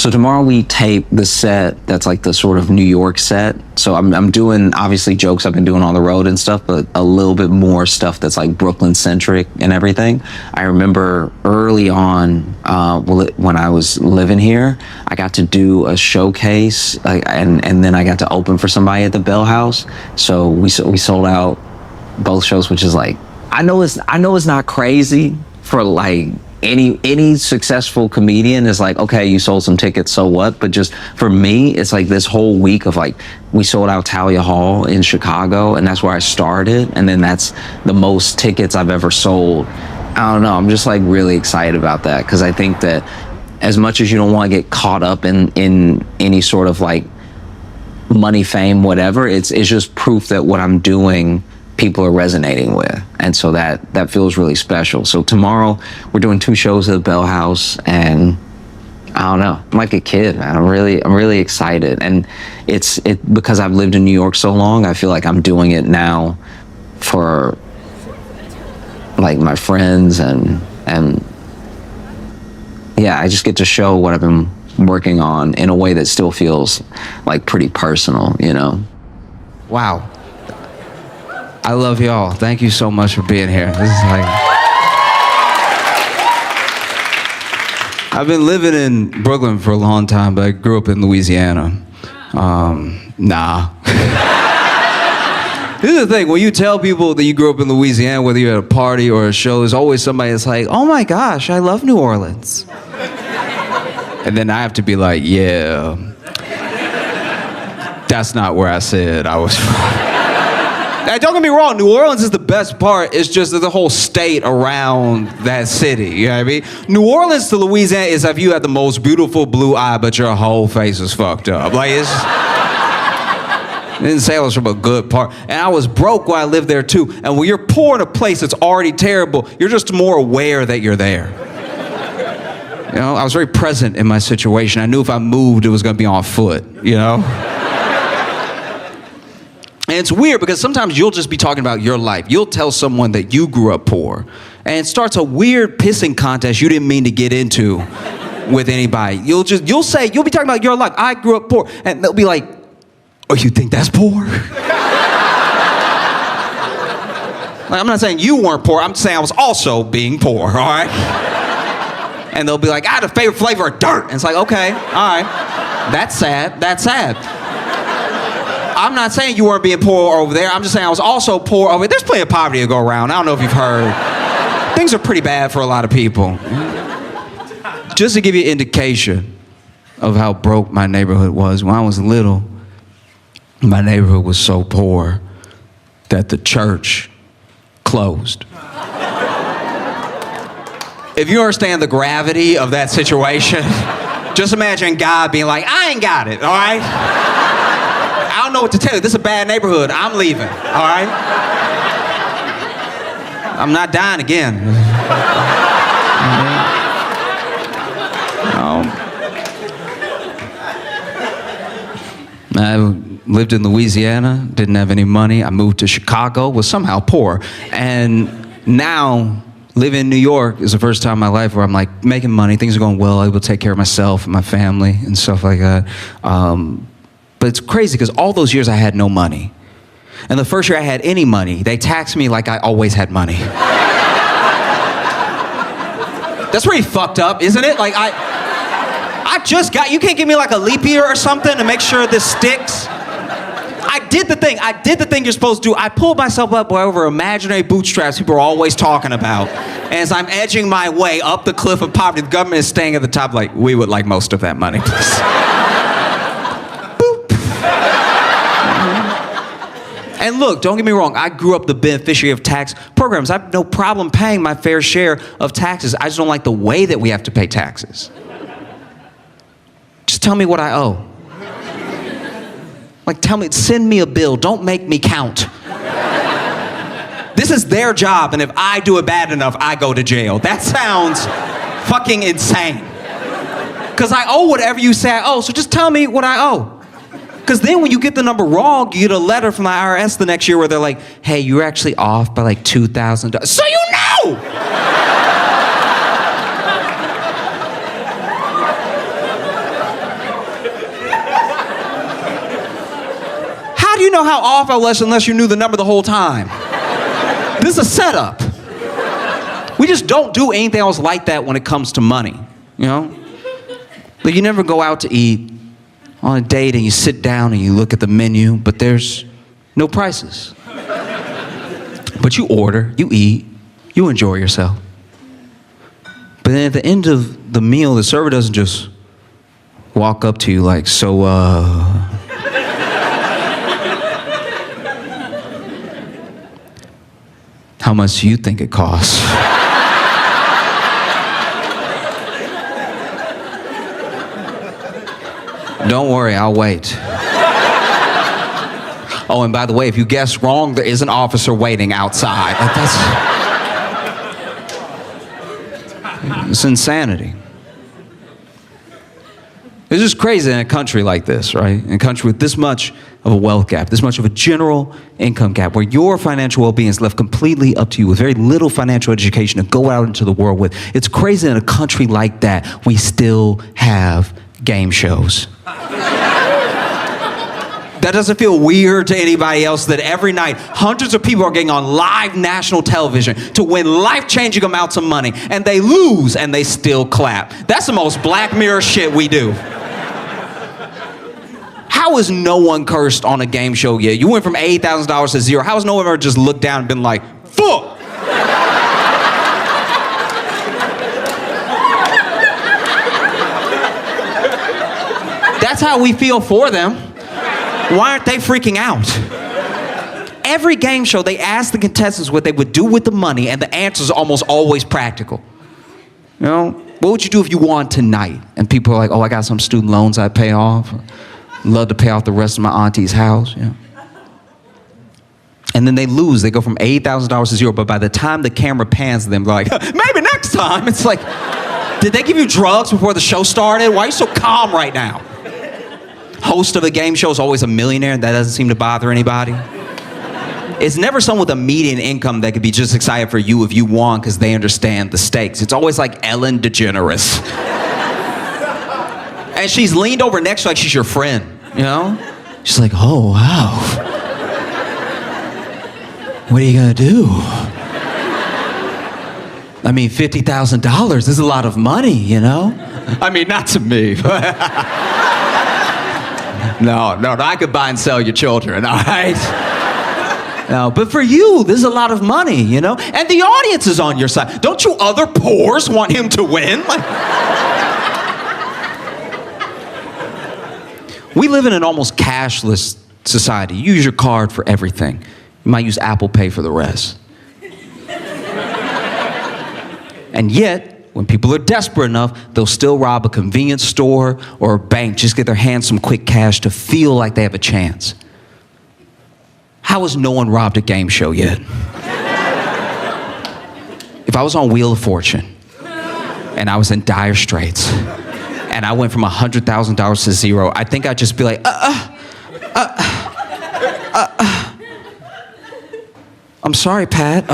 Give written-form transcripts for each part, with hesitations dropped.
So tomorrow we tape the set that's like the sort of New York set. So I'm doing obviously jokes I've been doing on the road and stuff, but a little bit more stuff that's like Brooklyn centric and everything. I remember early on, when I was living here, I got to do a showcase, and then I got to open for somebody at the Bell House. So we sold out both shows, which is like, I know it's not crazy for like any successful comedian is like, okay, you sold some tickets, so what? But just for me, it's like this whole week of like, we sold out Talia Hall in Chicago, and that's where I started, and then that's the most tickets I've ever sold. I don't know, I'm just like really excited about that, because I think that as much as you don't want to get caught up in any sort of like money, fame, whatever, it's just proof that what I'm doing people are resonating with, and so that feels really special. So tomorrow we're doing 2 shows at the Bell House, and I don't know, I'm like a kid, man. I'm really excited, and it's because I've lived in New York so long, I feel like I'm doing it now for like my friends, and yeah, I just get to show what I've been working on in a way that still feels like pretty personal, you know. Wow. I love y'all. Thank you so much for being here. This is like... I've been living in Brooklyn for a long time, but I grew up in Louisiana. Nah. This is the thing, when you tell people that you grew up in Louisiana, whether you're at a party or a show, there's always somebody that's like, oh my gosh, I love New Orleans. And then I have to be like, yeah, that's not where I said I was from. Now, don't get me wrong, New Orleans is the best part. It's just the whole state around that city, you know what I mean? New Orleans to Louisiana is if you had the most beautiful blue eye, but your whole face is fucked up. Like, it's... I didn't say I was from a good part. And I was broke when I lived there too. And when you're poor in a place that's already terrible, you're just more aware that you're there. You know, I was very present in my situation. I knew if I moved, it was gonna be on foot, you know? And it's weird because sometimes you'll just be talking about your life. You'll tell someone that you grew up poor, and it starts a weird pissing contest you didn't mean to get into with anybody. You'll be talking about your life. I grew up poor, and they'll be like, oh, you think that's poor? Like, I'm not saying you weren't poor. I'm saying I was also being poor, all right? And they'll be like, I had a favorite flavor of dirt. And it's like, okay, all right. That's sad. That's sad. I'm not saying you weren't being poor over there. I'm just saying I was also poor over there. There's plenty of poverty to go around. I don't know if you've heard. Things are pretty bad for a lot of people. Just to give you an indication of how broke my neighborhood was, when I was little, my neighborhood was so poor that the church closed. If you understand the gravity of that situation, just imagine God being like, I ain't got it, all right? I don't know what to tell you. This is a bad neighborhood. I'm leaving, all right? I'm not dying again. I lived in Louisiana, didn't have any money. I moved to Chicago, was somehow poor. And now, living in New York is the first time in my life where I'm like making money, things are going well, I able to take care of myself and my family and stuff like that. But it's crazy because all those years I had no money. And the first year I had any money, they taxed me like I always had money. That's pretty fucked up, isn't it? Like I just got, you can't give me like a leap year or something to make sure this sticks. I did the thing you're supposed to do. I pulled myself up over imaginary bootstraps people are always talking about. And as I'm edging my way up the cliff of poverty, the government is staying at the top like, we would like most of that money, please. Boop. And look, don't get me wrong, I grew up the beneficiary of tax programs. I have no problem paying my fair share of taxes. I just don't like the way that we have to pay taxes. Just tell me what I owe. Like, send me a bill. Don't make me count. This is their job, and if I do it bad enough, I go to jail. That sounds fucking insane. Because I owe whatever you say I owe, so just tell me what I owe. Because then when you get the number wrong, you get a letter from the IRS the next year where they're like, hey, you're actually off by like $2,000. So you know! know how off I was unless you knew the number the whole time. This is a setup. We just don't do anything else like that when it comes to money, you know? Like you never go out to eat on a date and you sit down and you look at the menu, but there's no prices. But you order, you eat, you enjoy yourself. But then at the end of the meal, the server doesn't just walk up to you like, so, how much do you think it costs? Don't worry, I'll wait. Oh, and by the way, if you guess wrong, there is an officer waiting outside. Like it's insanity. It's just crazy in a country like this, right? In a country with this much of a wealth gap, this much of a general income gap, where your financial well-being is left completely up to you with very little financial education to go out into the world with. It's crazy in a country like that, we still have game shows. That doesn't feel weird to anybody else that every night hundreds of people are getting on live national television to win life-changing amounts of money, and they lose and they still clap. That's the most Black Mirror shit we do. How has no one cursed on a game show yet? You went from $8,000 to zero. How has no one ever just looked down and been like, fuck? That's how we feel for them. Why aren't they freaking out? Every game show, they ask the contestants what they would do with the money, and the answer is almost always practical. You know, what would you do if you won tonight? And people are like, oh, I got some student loans I'd pay off. Love to pay off the rest of my auntie's house. Yeah. And then they lose. They go from $8,000 to zero, but by the time the camera pans them, they're like, maybe next time. It's like, did they give you drugs before the show started? Why are you so calm right now? Host of a game show is always a millionaire. That doesn't seem to bother anybody. It's never someone with a median income that could be just excited for you if you won because they understand the stakes. It's always like Ellen DeGeneres. And she's leaned over next to you like she's your friend, you know? She's like, oh, wow. What are you gonna do? I mean, $50,000 is a lot of money, you know? I mean, not to me, but... No, I could buy and sell your children, all right? No, but for you, this is a lot of money, you know? And the audience is on your side. Don't you other poors want him to win? Like... We live in an almost cashless society. You use your card for everything. You might use Apple Pay for the rest. And yet, when people are desperate enough, they'll still rob a convenience store or a bank, just get their hands some quick cash to feel like they have a chance. How has no one robbed a game show yet? If I was on Wheel of Fortune and I was in dire straits and I went from $100,000 to zero, I think I'd just be like, I'm sorry, Pat.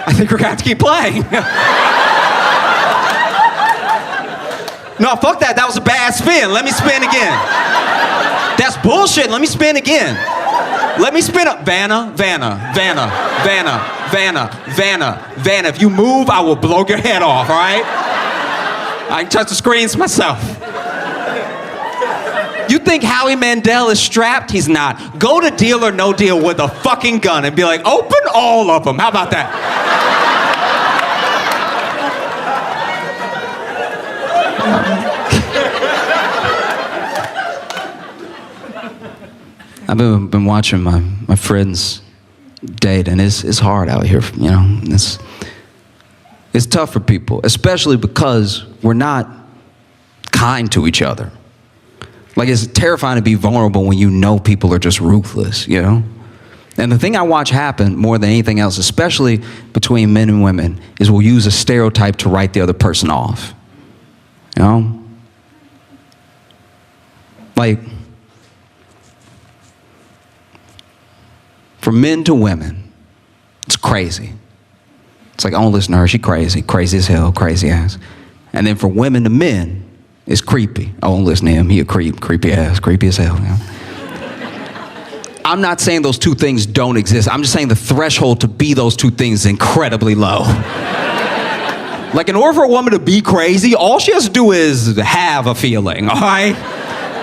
I think we're gonna have to keep playing. No, fuck that. That was a bad spin. Let me spin again. That's bullshit. Let me spin again. Let me spin up. Vanna. If you move, I will blow your head off, all right? I can touch the screens myself. You think Howie Mandel is strapped? He's not. Go to Deal or No Deal with a fucking gun and be like, open all of them. How about that? I've been watching my friends date, and it's hard out here, you know. It's tough for people, especially because we're not kind to each other. Like, it's terrifying to be vulnerable when you know people are just ruthless, you know? And the thing I watch happen more than anything else, especially between men and women, is we'll use a stereotype to write the other person off. You know? Like, from men to women, it's crazy. It's like, I don't listen to her. She crazy. Crazy as hell. Crazy ass. And then for women to men, it's creepy. I won't listen to him. He a creep. Creepy ass. Creepy as hell. You know? I'm not saying those two things don't exist. I'm just saying the threshold to be those two things is incredibly low. Like, in order for a woman to be crazy, all she has to do is have a feeling, all right?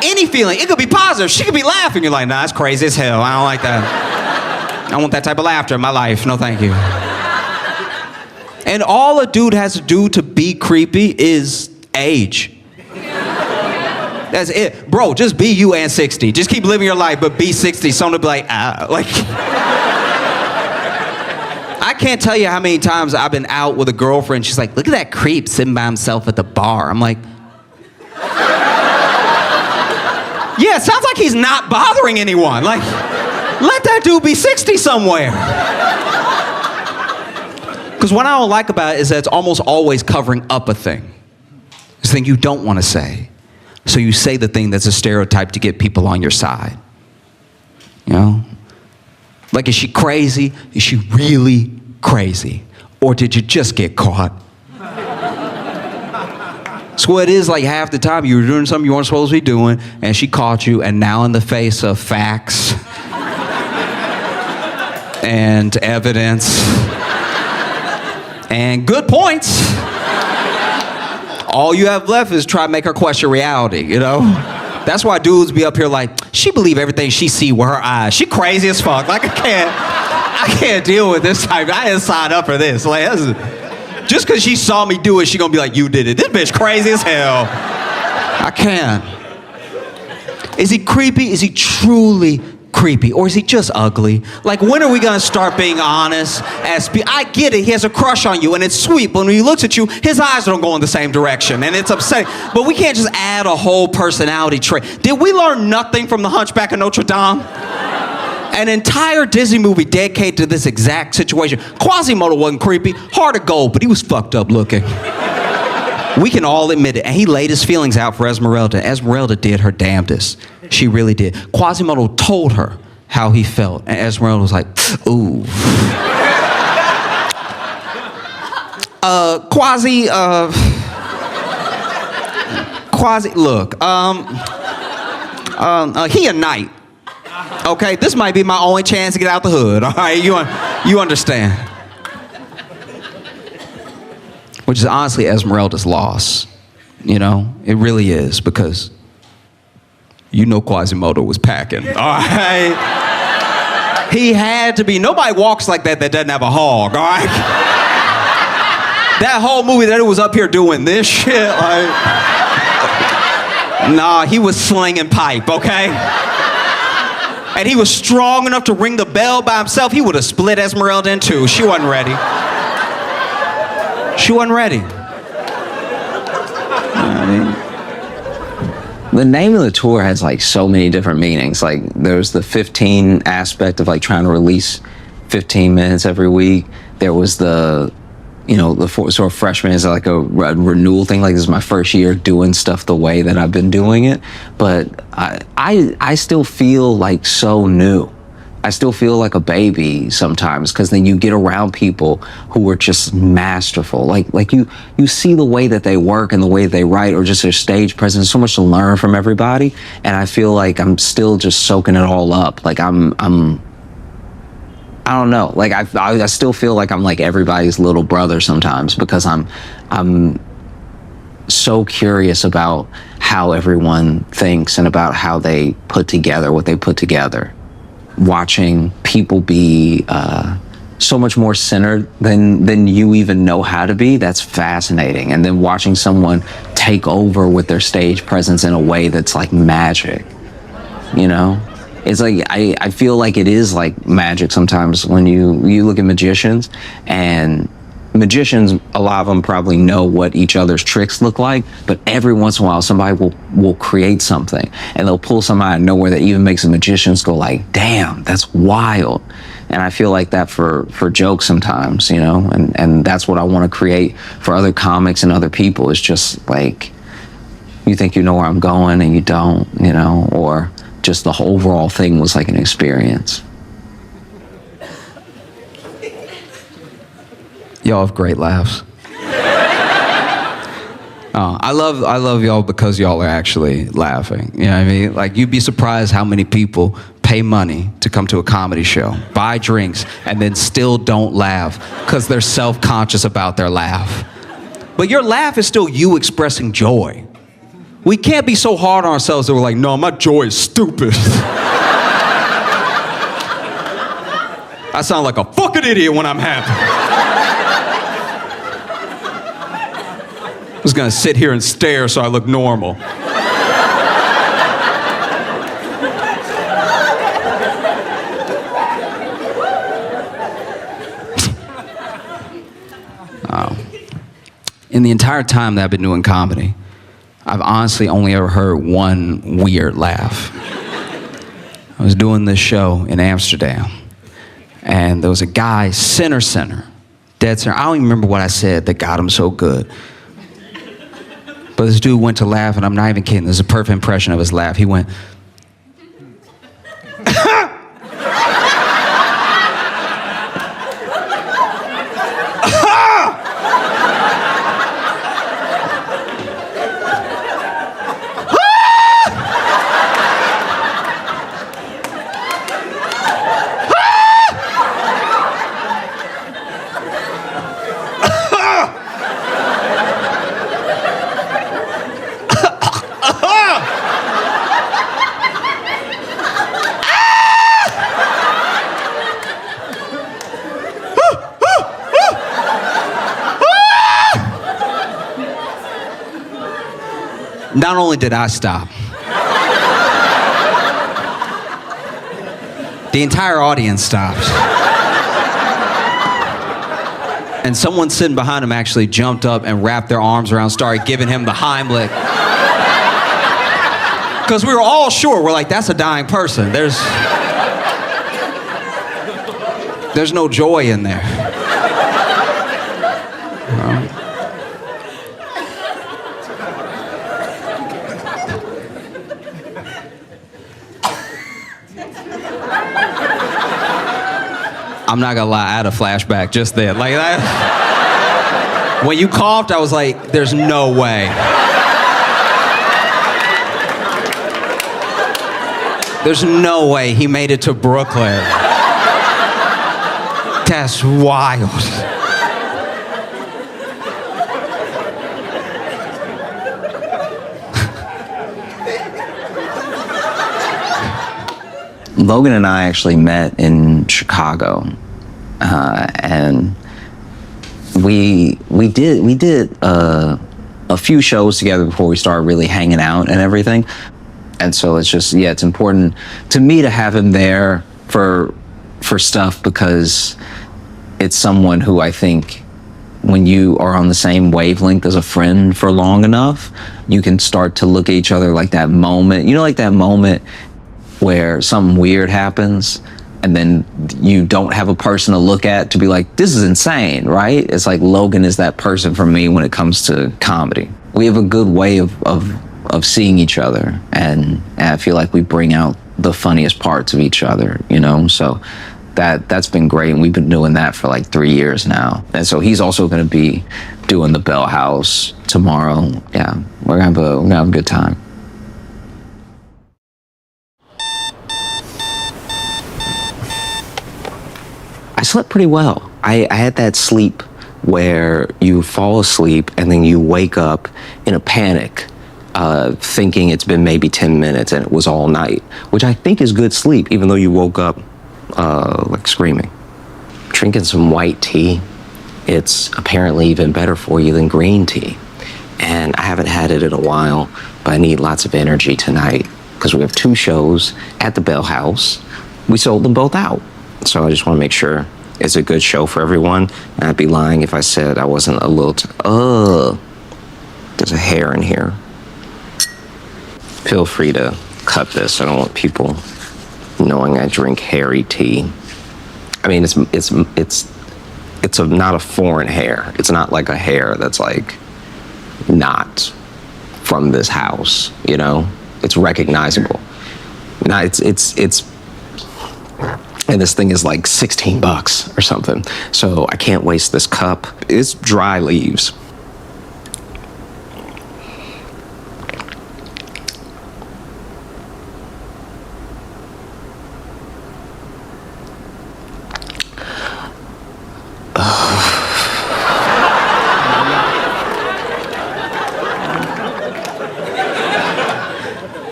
Any feeling. It could be positive. She could be laughing. You're like, nah, that's crazy as hell. I don't like that. I don't want that type of laughter in my life. No, thank you. And all a dude has to do to be creepy is age. That's it. Bro, just be you and 60. Just keep living your life, but be 60. Someone will be like, like... I can't tell you how many times I've been out with a girlfriend. She's like, look at that creep sitting by himself at the bar. I'm like... Yeah, it sounds like he's not bothering anyone. Like, let that dude be 60 somewhere. Because what I don't like about it is that it's almost always covering up a thing. It's a thing you don't want to say. So you say the thing that's a stereotype to get people on your side. You know? Like, is she crazy? Is she really crazy? Or did you just get caught? So it is like half the time you were doing something you weren't supposed to be doing, and she caught you, and now in the face of facts and evidence and good points, all you have left is try to make her question reality, you know? That's why dudes be up here like, she believe everything she see with her eyes. She crazy as fuck. Like, I can't deal with this type. I didn't sign up for this. Like, just because she saw me do it, she gonna be like, you did it. This bitch crazy as hell. I can't. Is he creepy? Is he truly creepy? Or is he just ugly? Like, when are we gonna start being honest? I get it, he has a crush on you and it's sweet, but when he looks at you, his eyes don't go in the same direction and it's upsetting. But we can't just add a whole personality trait. Did we learn nothing from The Hunchback of Notre Dame? An entire Disney movie dedicated to this exact situation. Quasimodo wasn't creepy, heart of gold, but he was fucked up looking. We can all admit it. And he laid his feelings out for Esmeralda. Esmeralda did her damnedest. She really did. Quasimodo told her how he felt. And Esmeralda was like, ooh. Look, he a knight. Okay, this might be my only chance to get out the hood. All right, you understand. Which is honestly Esmeralda's loss. You know, it really is, because you know Quasimodo was packing. All right? He had to be. Nobody walks like that doesn't have a hog, all right? That whole movie that it was up here doing this shit, like... Nah, he was slinging pipe, okay? And he was strong enough to ring the bell by himself. He would have split Esmeralda in two. She wasn't ready. She wasn't ready. The name of the tour has like so many different meanings. Like, there's the 15 aspect of like trying to release 15 minutes every week. There was the, you know, the sort of freshman is like a renewal thing. Like, this is my first year doing stuff the way that I've been doing it. But I still feel like so new. I still feel like a baby sometimes, because then you get around people who are just masterful. Like you see the way that they work and the way that they write, or just their stage presence. So much to learn from everybody, and I feel like I'm still just soaking it all up. Like I don't know. Like I still feel like I'm like everybody's little brother sometimes, because I'm so curious about how everyone thinks and about how they put together what they put together. Watching people be so much more centered than you even know how to be, that's fascinating. And then watching someone take over with their stage presence in a way that's like magic, you know? It's like, I feel like it is like magic sometimes when you look at magicians, and magicians, a lot of them probably know what each other's tricks look like, but every once in a while somebody will create something, and they'll pull something out of nowhere that even makes the magicians go like, damn, that's wild. And I feel like that for jokes sometimes, you know, and that's what I want to create for other comics and other people. It's just like, you think you know where I'm going and you don't, you know, or just the whole overall thing was like an experience. Y'all have great laughs. I love y'all because y'all are actually laughing. You know what I mean? Like, you'd be surprised how many people pay money to come to a comedy show, buy drinks, and then still don't laugh because they're self-conscious about their laugh. But your laugh is still you expressing joy. We can't be so hard on ourselves that we're like, no, my joy is stupid. I sound like a fucking idiot when I'm happy. I'm just gonna sit here and stare so I look normal. In the entire time that I've been doing comedy, I've honestly only ever heard one weird laugh. I was doing this show in Amsterdam, and there was a guy, center, dead center. I don't even remember what I said that got him so good. But this dude went to laugh, and I'm not even kidding. This is a perfect impression of his laugh. He went, not only did I stop, the entire audience stopped. And someone sitting behind him actually jumped up and wrapped their arms around, started giving him the Heimlich. Because we were all sure, we're like, that's a dying person. There's no joy in there. I'm not gonna lie, I had a flashback just then. Like that. When you coughed, I was like, there's no way. There's no way he made it to Brooklyn. That's wild. Logan and I actually met in Chicago, and we did a few shows together before we started really hanging out and everything. And so it's just, yeah, it's important to me to have him there for stuff, because it's someone who I think when you are on the same wavelength as a friend for long enough, you can start to look at each other like that moment, like that moment where something weird happens and then you don't have a person to look at to be like, this is insane, right? It's like Logan is that person for me when it comes to comedy. We have a good way of seeing each other, and I feel like we bring out the funniest parts of each other, so that's been great, and we've been doing that for like 3 years now. And so he's also going to be doing the Bell House tomorrow. Yeah, we're gonna have a good time. I slept pretty well. I had that sleep where you fall asleep and then you wake up in a panic, thinking it's been maybe 10 minutes and it was all night, which I think is good sleep, even though you woke up like screaming. Drinking some white tea, it's apparently even better for you than green tea. And I haven't had it in a while, but I need lots of energy tonight because we have 2 shows at the Bell House. We sold them both out. So I just want to make sure it's a good show for everyone. And I'd be lying if I said I wasn't a little, there's a hair in here. Feel free to cut this. I don't want people knowing I drink hairy tea. I mean, it's not a foreign hair. It's not like a hair that's like not from this house, It's recognizable. Now it's And this thing is like $16 or something. So I can't waste this cup. It's dry leaves.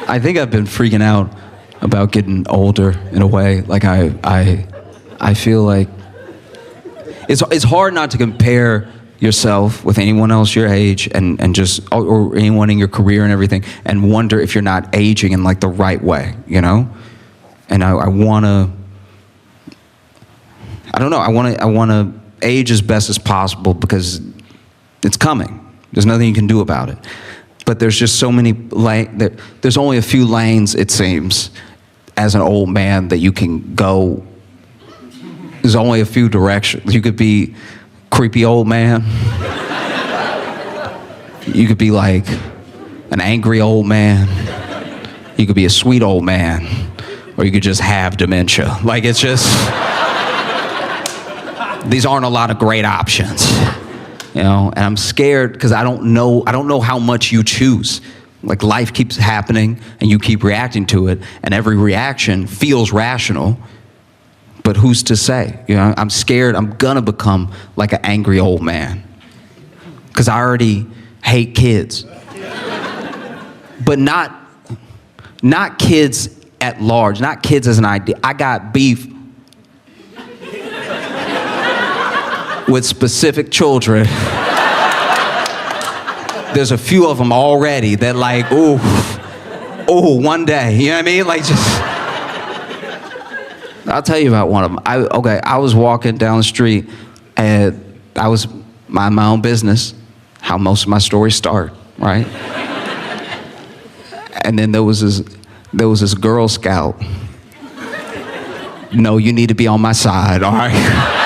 I think I've been freaking out about getting older in a way. Like I feel like it's hard not to compare yourself with anyone else your age and just or anyone in your career and everything, and wonder if you're not aging in like the right way, you know? And I wanna, I don't know, I wanna age as best as possible because it's coming. There's nothing you can do about it. But there's just so many, there's only a few lanes, it seems, as an old man that you can go. There's only a few directions. You could be creepy old man. You could be like an angry old man. You could be a sweet old man. Or you could just have dementia. Like, it's just, these aren't a lot of great options. You know, and I'm scared because I don't know how much you choose. Like, life keeps happening and you keep reacting to it, and every reaction feels rational, but who's to say? You know, I'm scared I'm gonna become like an angry old man because I already hate kids. But not kids at large, not kids as an idea. I got beef with specific children. There's a few of them already that like, ooh, one day, you know what I mean? Like, just, I'll tell you about one of them. I was walking down the street and I was minding my own business, how most of my stories start, right? And then there was this Girl Scout. No, you need to be on my side, all right?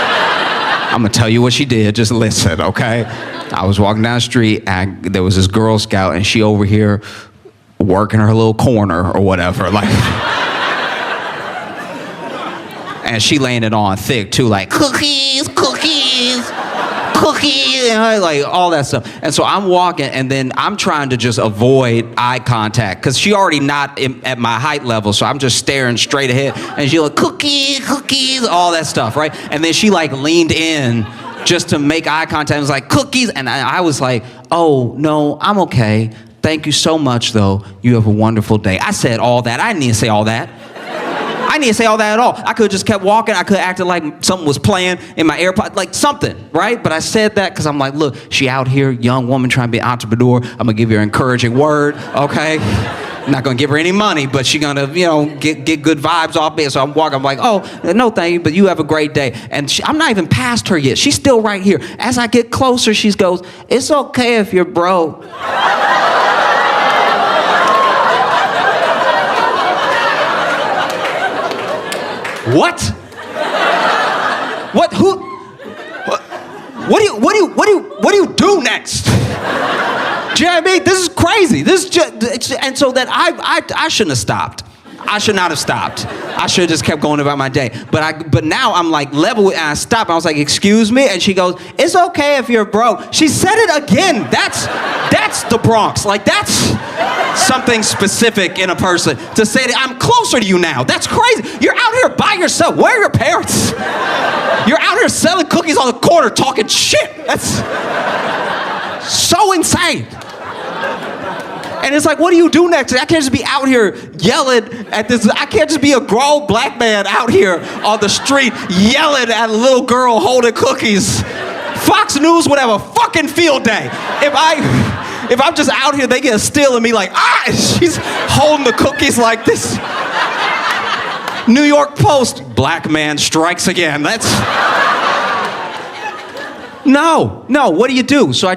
I'm gonna tell you what she did, just listen, okay? I was walking down the street and there was this Girl Scout and she over here working her little corner or whatever, like. And she laying it on thick too, like cookies, you know, like all that stuff. And so I'm walking and then I'm trying to just avoid eye contact because she already not at my height level, so I'm just staring straight ahead and she like cookies, all that stuff, right? And then she like leaned in just to make eye contact and was like cookies, and I was like, oh no, I'm okay. Thank you so much though. You have a wonderful day. I said all that. I didn't need to say all that. I didn't need to say all that at all. I could have just kept walking. I could have acted like something was playing in my AirPod, like something, right? But I said that because I'm like, look, she out here, young woman trying to be an entrepreneur. I'm gonna give her an encouraging word, okay? I'm not gonna give her any money, but she's gonna, you know, get good vibes off me. So I'm walking, I'm like, oh, no thank you, but you have a great day. And I'm not even past her yet. She's still right here. As I get closer, she goes, it's okay if you're broke. What? What? Who? What do you do next? Do you know what I mean? This is crazy. This is just, and so that I shouldn't have stopped. I should not have stopped. I should have just kept going about my day. But now I'm like level with, and I stopped. I was like, excuse me? And she goes, it's okay if you're broke. She said it again. That's the Bronx. Like, that's something specific in a person to say that I'm closer to you now. That's crazy. You're out here by yourself. Where are your parents? You're out here selling cookies on the corner talking shit. That's so insane. And it's like, what do you do next? I can't just be out here yelling at this. I can't just be a grown black man out here on the street yelling at a little girl holding cookies. Fox News would have a fucking field day. If I'm just out here, they get a still of me like, she's holding the cookies like this. New York Post, black man strikes again. That's... No, what do you do? So I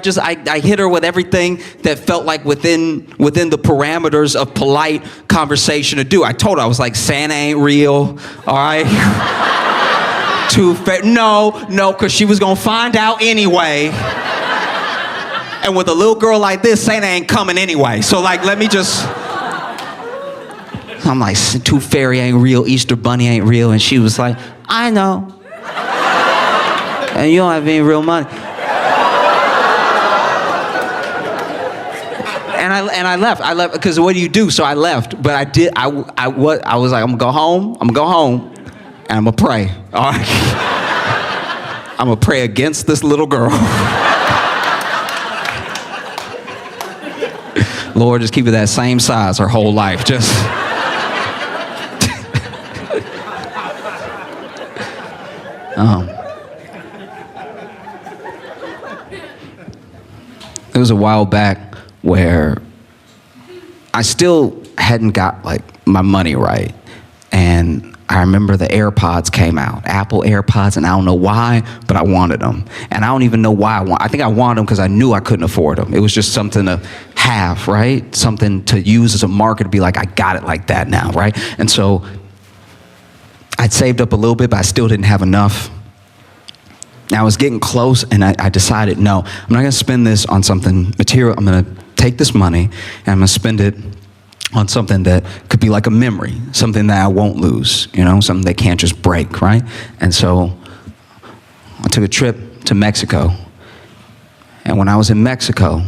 hit her with everything that felt like within the parameters of polite conversation to do. I told her, I was like, Santa ain't real, all right? Too fair. No, because she was gonna find out anyway. And with a little girl like this, Santa ain't coming anyway. So like, let me just... I'm like, Tooth Fairy ain't real, Easter Bunny ain't real. And she was like, I know. And you don't have any real money. And I left. I left because what do you do? So I left. But I was like, I'm gonna go home, and I'm gonna pray. All right. I'm gonna pray against this little girl. Lord, just keep it that same size her whole life. Just. It was a while back where I still hadn't got like my money right. And I remember the AirPods came out, Apple AirPods, and I don't know why, but I wanted them. And I don't even know why I think I wanted them because I knew I couldn't afford them. It was just something to have, right? Something to use as a marker to be like, I got it like that now, right? And so I'd saved up a little bit, but I still didn't have enough. Now I was getting close, and I decided, no, I'm not gonna spend this on something material. I'm gonna take this money, and I'm gonna spend it on something that could be like a memory, something that I won't lose, something that can't just break, right? And so I took a trip to Mexico, and when I was in Mexico,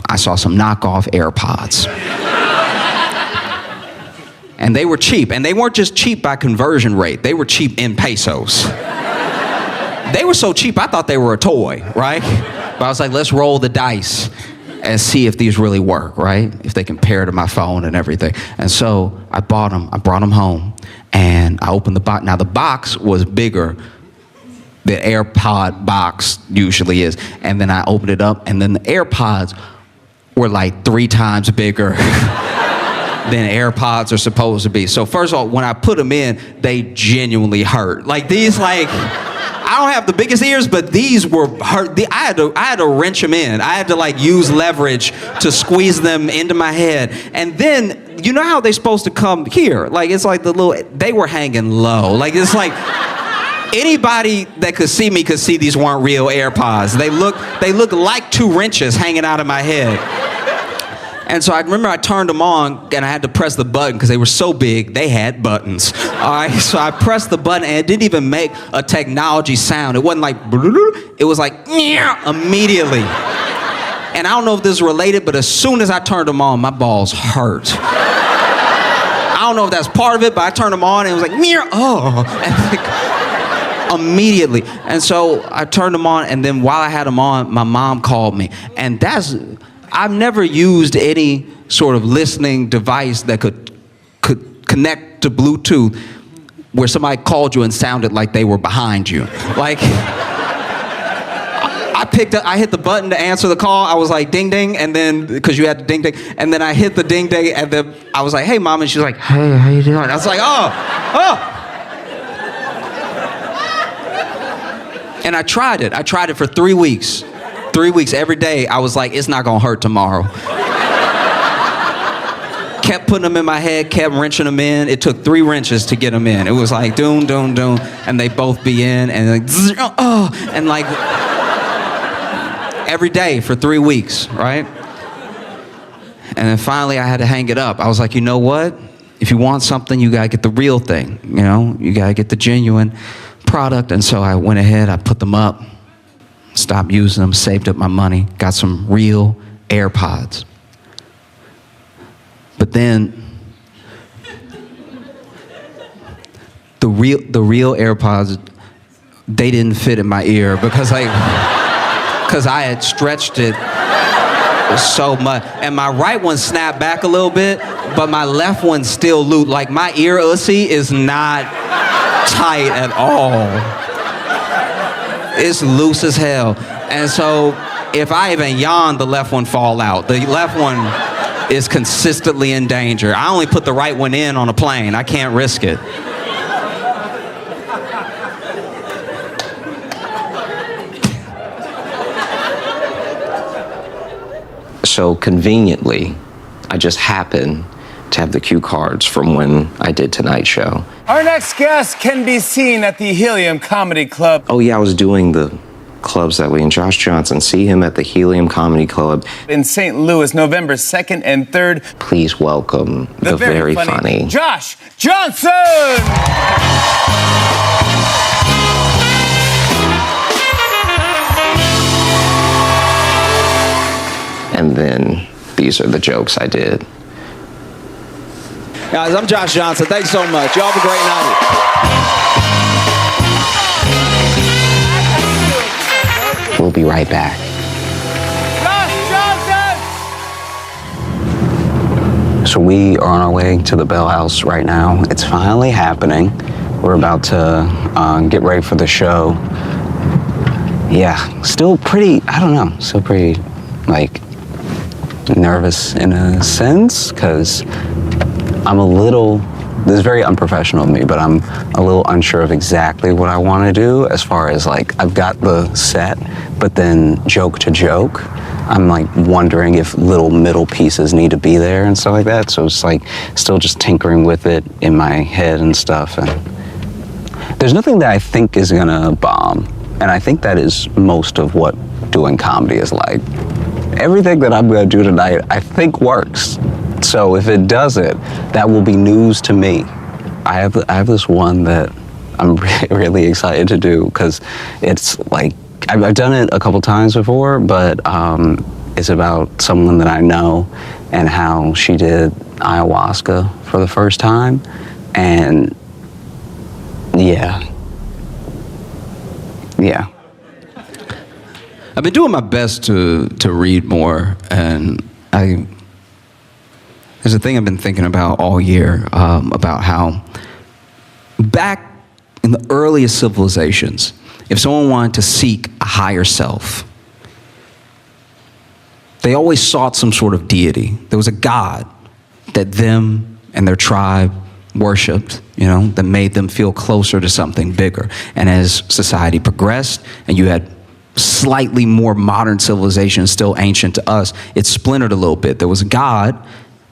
I saw some knockoff AirPods. And they were cheap, and they weren't just cheap by conversion rate, they were cheap in pesos. They were so cheap, I thought they were a toy, right? But I was like, let's roll the dice and see if these really work, right? If they compare to my phone and everything. And so I bought them, I brought them home, and I opened the box. Now the box was bigger than AirPod box usually is. And then I opened it up, and then the AirPods were like 3 times bigger than AirPods are supposed to be. So first of all, when I put them in, they genuinely hurt. Like these, I don't have the biggest ears, but these were hurt. I had to wrench them in. I had to use leverage to squeeze them into my head. And then, you know how they're supposed to come here? It's like they were hanging low. It's like anybody that could see me could see these weren't real AirPods. They look like 2 wrenches hanging out of my head. And so I remember I turned them on, and I had to press the button because they were so big, they had buttons. All right, so I pressed the button, and it didn't even make a technology sound. It wasn't like, it was like, immediately. And I don't know if this is related, but as soon as I turned them on, my balls hurt. I don't know if that's part of it, but I turned them on, and it was like, and immediately. And so I turned them on, and then while I had them on, my mom called me. And I've never used any sort of listening device that could connect to Bluetooth where somebody called you and sounded like they were behind you. I hit the button to answer the call. I was like, ding, ding, and then, because you had the ding, ding, and then I hit the ding, ding, and then I was like, hey, Mom, and she's like, hey, how you doing? I was like, oh. And I tried it for 3 weeks. 3 weeks, every day, I was like, it's not gonna hurt tomorrow. Kept putting them in my head, kept wrenching them in. It took 3 wrenches to get them in. It was like, doom, doom, doom, and they both be in, and every day for 3 weeks, right? And then finally, I had to hang it up. I was like, you know what? If you want something, you gotta get the real thing, You gotta get the genuine product. And so I went ahead, I put them up, stopped using them, saved up my money, got some real AirPods. But then the real AirPods, they didn't fit in my ear because I had stretched it so much. And my right one snapped back a little bit, but my left one still loose. My ear ussy is not tight at all. It's loose as hell. And so if I even yawn, the left one fall out. The left one is consistently in danger. I only put the right one in on a plane. I can't risk it. So conveniently, I just happened to have the cue cards from when I did Tonight Show. Our next guest can be seen at the Helium Comedy Club. Oh yeah, I was doing the clubs that week. And Josh Johnson, see him at the Helium Comedy Club in St. Louis, November 2nd and 3rd. Please welcome the very funny Josh Johnson! And then these are the jokes I did. Guys, I'm Josh Johnson. Thanks so much. Y'all have a great night. We'll be right back. So we are on our way to the Bell House right now. It's finally happening. We're about to get ready for the show. Yeah, still pretty, I don't know, still pretty, like, nervous in a sense, because I'm a little, this is very unprofessional of me, but I'm a little unsure of exactly what I want to do as far as like, I've got the set, but then joke to joke, I'm like wondering if little middle pieces need to be there and stuff like that. So it's like still just tinkering with it in my head and stuff. And there's nothing that I think is gonna bomb. And I think that is most of what doing comedy is like. Everything that I'm gonna do tonight, I think works. So if it doesn't, that will be news to me. I have this one that I'm really excited to do because it's like, I've done it a couple times before, but it's about someone that I know and how she did ayahuasca for the first time. And yeah. I've been doing my best to read more, and there's a thing I've been thinking about all year, about how back in the earliest civilizations, if someone wanted to seek a higher self, they always sought some sort of deity. There was a god that them and their tribe worshipped, that made them feel closer to something bigger. And as society progressed and you had slightly more modern civilization, still ancient to us, it splintered a little bit. There was a god,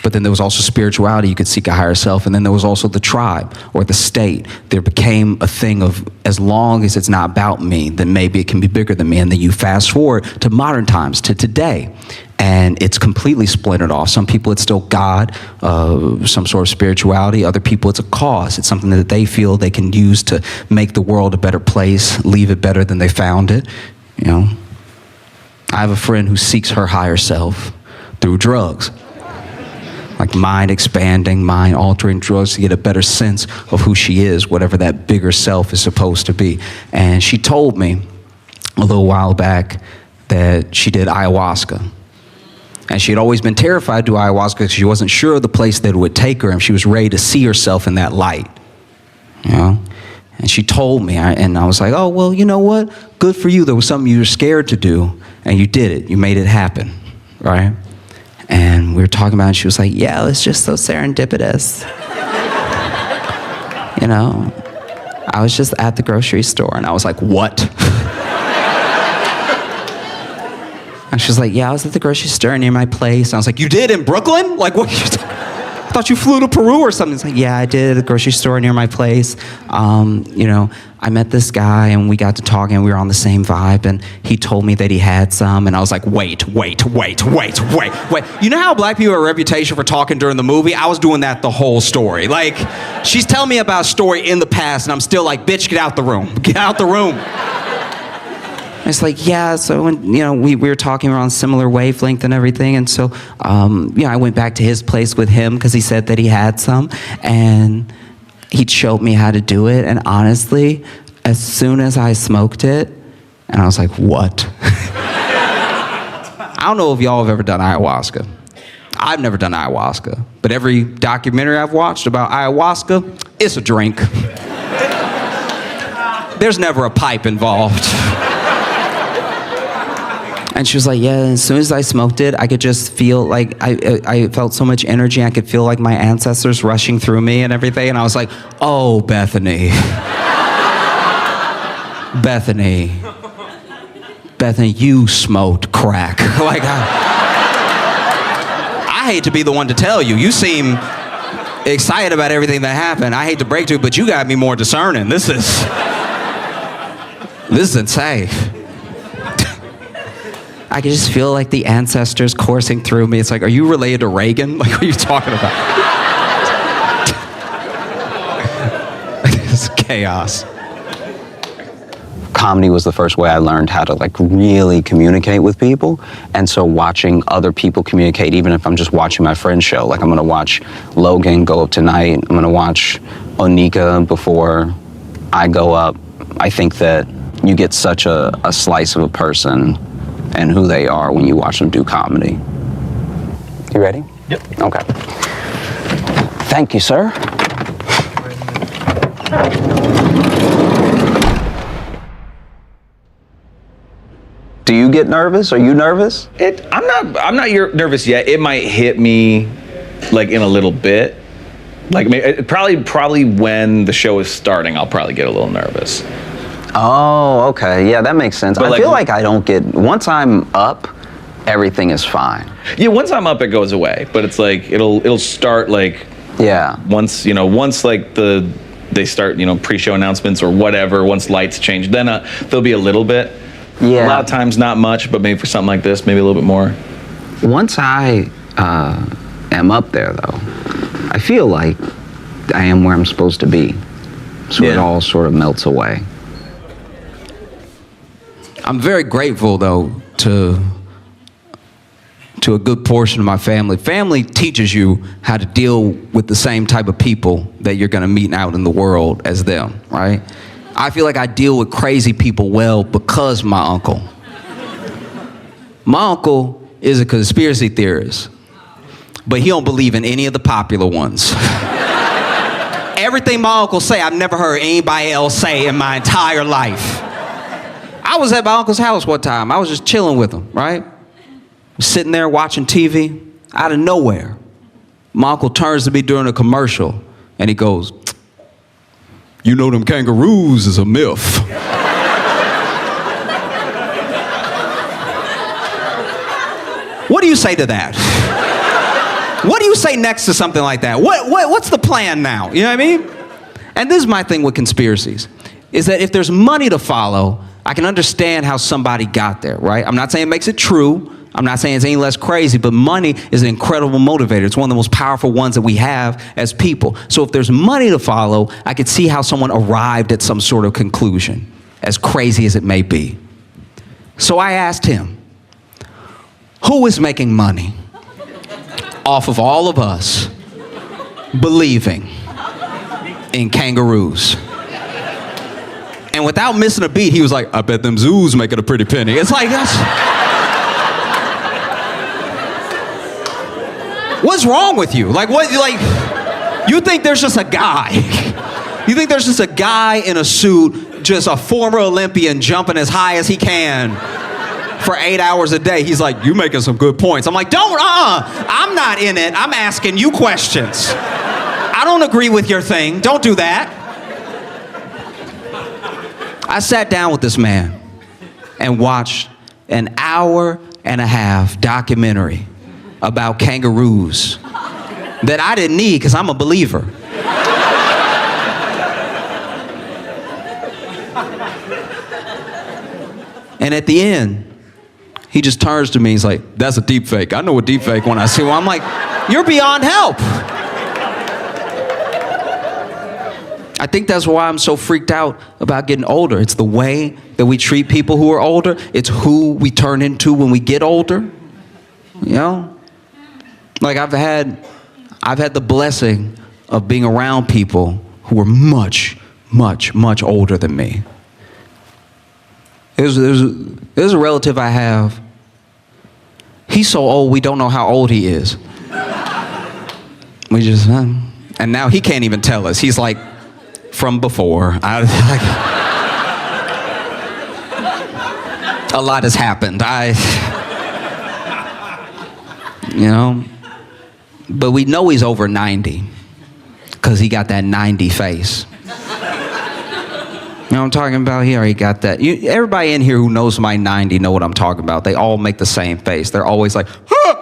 but then there was also spirituality. You could seek a higher self. And then there was also the tribe or the state. There became a thing of, as long as it's not about me, then maybe it can be bigger than me. And then you fast forward to modern times, to today, and it's completely splintered off. Some people, it's still God, some sort of spirituality. Other people, it's a cause. It's something that they feel they can use to make the world a better place, leave it better than they found it. I have a friend who seeks her higher self through drugs. Like mind-expanding, mind-altering drugs to get a better sense of who she is, whatever that bigger self is supposed to be. And she told me a little while back that she did ayahuasca. And she had always been terrified to do ayahuasca because she wasn't sure of the place that it would take her, and she was ready to see herself in that light. And she told me, and I was like, oh, well, you know what? Good for you. There was something you were scared to do, and you did it. You made it happen, right? And we were talking about it, and she was like, yeah, it's just so serendipitous. I was just at the grocery store, and I was like, what? And she was like, yeah, I was at the grocery store near my place. And I was like, you did in Brooklyn? Like, what? I thought you flew to Peru or something. It's like, yeah, I did at the grocery store near my place. I met this guy and we got to talking and we were on the same vibe, and he told me that he had some, and I was like, wait. You know how black people have a reputation for talking during the movie? I was doing that the whole story. Like, she's telling me about a story in the past and I'm still like, bitch, get out the room. Get out the room. And it's like, yeah, so when, we were talking, we were on a similar wavelength and everything, and so, I went back to his place with him because he said that he had some, and he showed me how to do it, and honestly, as soon as I smoked it, and I was like, what? I don't know if y'all have ever done ayahuasca. I've never done ayahuasca, but every documentary I've watched about ayahuasca, it's a drink. There's never a pipe involved. And she was like, yeah, as soon as I smoked it, I could just feel like, I felt so much energy. I could feel like my ancestors rushing through me and everything. And I was like, oh, Bethany. Bethany, you smoked crack. Like, I hate to be the one to tell you. You seem excited about everything that happened. I hate to break to you, but you got me more discerning. This is insane. I can just feel like the ancestors coursing through me. It's like, are you related to Reagan? Like, what are you talking about? It's chaos. Comedy was the first way I learned how to like really communicate with people. And so watching other people communicate, even if I'm just watching my friend's show, like I'm gonna watch Logan go up tonight, I'm gonna watch Onika before I go up. I think that you get such a slice of a person and who they are when you watch them do comedy. You ready? Yep. Okay. Thank you, sir. Do you get nervous? Are you nervous? I'm not nervous yet. It might hit me like in a little bit. Like probably when the show is starting, I'll probably get a little nervous. Oh, okay. Yeah, that makes sense. But I feel like I don't get, once I'm up, everything is fine. Yeah, once I'm up, it goes away. But it's like it'll start like Yeah. once like they start pre-show announcements or whatever. Once lights change, then there'll be a little bit. Yeah. A lot of times not much, but maybe for something like this, maybe a little bit more. Once I am up there, though, I feel like I am where I'm supposed to be. So it Yeah. all sort of melts away. I'm very grateful, though, to a good portion of my family. Family teaches you how to deal with the same type of people that you're going to meet out in the world as them, right? I feel like I deal with crazy people well because my uncle. My uncle is a conspiracy theorist, but he don't believe in any of the popular ones. Everything my uncle say, I've never heard anybody else say in my entire life. I was at my uncle's house one time. I was just chilling with him, right? Sitting there watching TV. Out of nowhere, my uncle turns to me during a commercial, and he goes, "You know them kangaroos is a myth." What do you say to that? What do you say next to something like that? What's the plan now? You know what I mean? And this is my thing with conspiracies, is that if there's money to follow, I can understand how somebody got there, right? I'm not saying it makes it true. I'm not saying it's any less crazy, but money is an incredible motivator. It's one of the most powerful ones that we have as people. So if there's money to follow, I could see how someone arrived at some sort of conclusion, as crazy as it may be. So I asked him, who is making money off of all of us believing in kangaroos? And without missing a beat, he was like, I bet them zoos making a pretty penny. It's like, that's... What's wrong with you? Like, what, like, you think there's just a guy. You think there's just a guy in a suit, just a former Olympian jumping as high as he can for 8 hours a day. He's like, you making some good points. I'm like, I'm not in it. I'm asking you questions. I don't agree with your thing. Don't do that. I sat down with this man and watched an 1.5 hour documentary about kangaroos that I didn't need because I'm a believer. And at the end, he just turns to me, he's like, that's a deep fake. I know a deep fake when I see one. I'm like, you're beyond help. I think that's why I'm so freaked out about getting older. It's the way that we treat people who are older. It's who we turn into when we get older. You know? Like I've had the blessing of being around people who are much, much, much older than me. There's a relative I have. He's so old we don't know how old he is. We just, and now he can't even tell us. He's like, from before. A lot has happened. You know, but we know he's over 90 because he got that 90 face. You know what I'm talking about? He already got that. Everybody in here who knows my 90 know what I'm talking about. They all make the same face. They're always like, huh!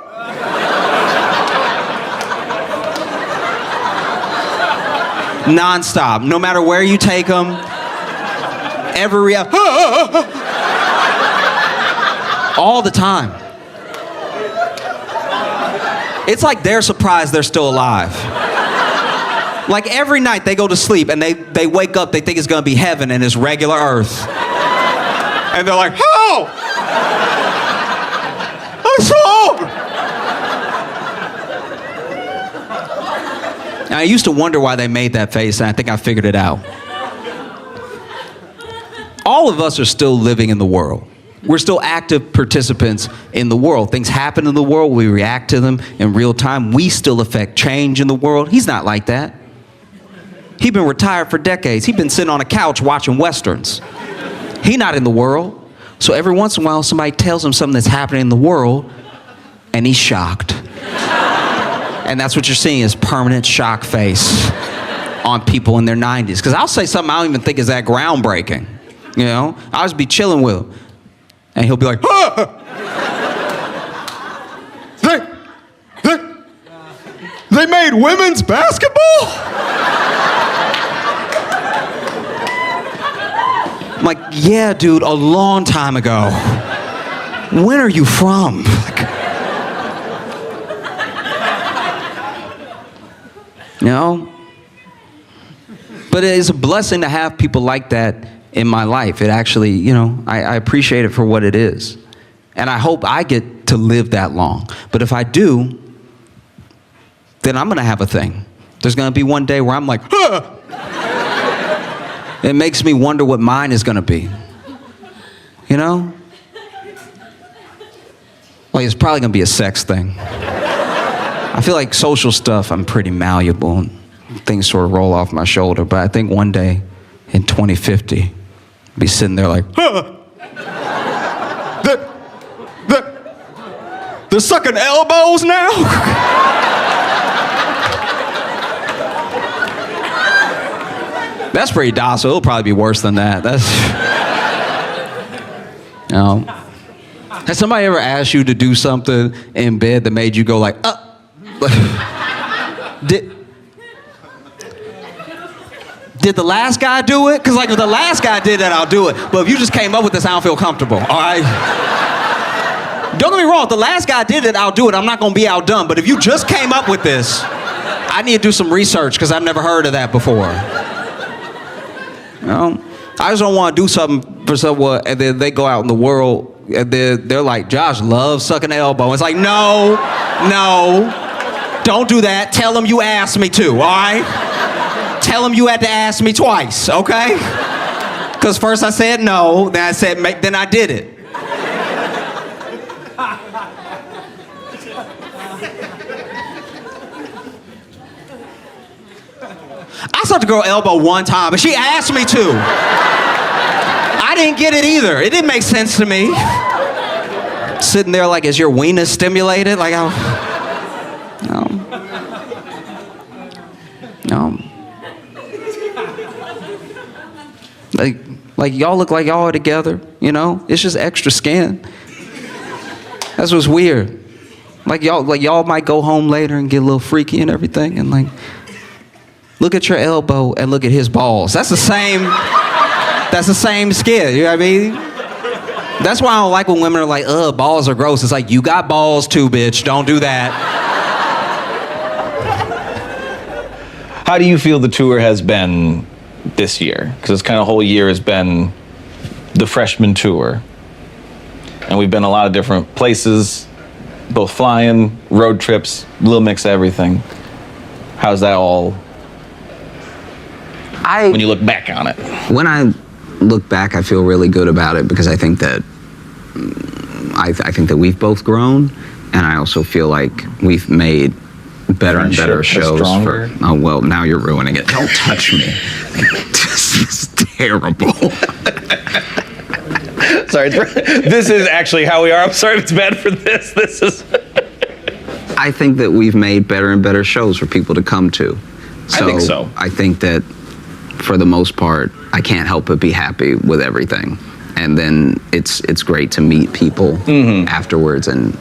Non-stop. No matter where you take them, every All the time. It's like they're surprised they're still alive. Like every night they go to sleep and they wake up, they think it's gonna be heaven and it's regular earth. And they're like, oh! What's wrong? Now, I used to wonder why they made that face, and I think I figured it out. All of us are still living in the world. We're still active participants in the world. Things happen in the world, we react to them in real time. We still affect change in the world. He's not like that. He's been retired for decades. He's been sitting on a couch watching Westerns. He's not in the world. So every once in a while, somebody tells him something that's happening in the world, and he's shocked. And that's what you're seeing is permanent shock face on people in their 90s. Because I'll say something I don't even think is that groundbreaking. You know, I'll just be chilling with him. And he'll be like, ah! They made women's basketball? I'm like, yeah, dude, a long time ago. When are you from? You know? But it is a blessing to have people like that in my life. It actually, you know, I appreciate it for what it is. And I hope I get to live that long. But if I do, then I'm gonna have a thing. There's gonna be one day where I'm like, ah! It makes me wonder what mine is gonna be. You know? Like, it's probably gonna be a sex thing. I feel like social stuff, I'm pretty malleable and things sort of roll off my shoulder, but I think one day in 2050, I'll be sitting there like, huh? They're sucking elbows now? That's pretty docile. It'll probably be worse than that. You know. Has somebody ever asked you to do something in bed that made you go like, Did the last guy do it? Because like if the last guy did that, I'll do it. But if you just came up with this, I don't feel comfortable, all right? Don't get me wrong, if the last guy did it, I'll do it. I'm not gonna be outdone. But if you just came up with this, I need to do some research because I've never heard of that before. You know? I just don't want to do something for someone and then they go out in the world and they're like, Josh loves sucking elbow. It's like, no, don't do that. Tell him you asked me to, all right? Tell him you had to ask me twice, okay? Because first I said no, then I said, then I did it. I sucked a girl elbow one time, but she asked me to. I didn't get it either. It didn't make sense to me. Sitting there like, is your wiener stimulated? Like, no. Like y'all look like y'all are together, you know? It's just extra skin. That's what's weird. Like y'all might go home later and get a little freaky and everything, and like, look at your elbow and look at his balls. That's the same skin, you know what I mean? That's why I don't like when women are like, ugh, balls are gross. It's like, you got balls too, bitch. Don't do that. How do you feel the tour has been this year? Because this kind of whole year has been the freshman tour. And we've been a lot of different places, both flying, road trips, a little mix of everything. How's that all, when you look back on it? When I look back, I feel really good about it because I think that I think that we've both grown, and I also feel like we've made better and better shows. Oh well, now you're ruining it. Don't touch me. This is terrible. Sorry, this is actually how we are. I'm sorry if it's bad for this. This is. I think that we've made better and better shows for people to come to. I think so. I think that for the most part, I can't help but be happy with everything. And then it's great to meet people afterwards and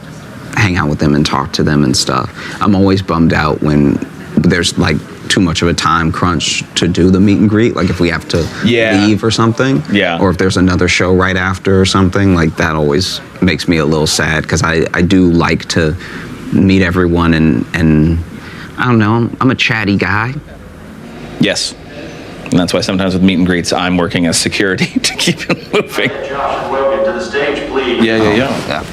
hang out with them and talk to them and stuff. I'm always bummed out when there's like too much of a time crunch to do the meet and greet. Like if we have to leave or something. Yeah. Or if there's another show right after or something, like that always makes me a little sad because I do like to meet everyone and I don't know, I'm a chatty guy. Yes. And that's why sometimes with meet and greets, I'm working as security to keep it moving. Josh, welcome to the stage, please. Yeah.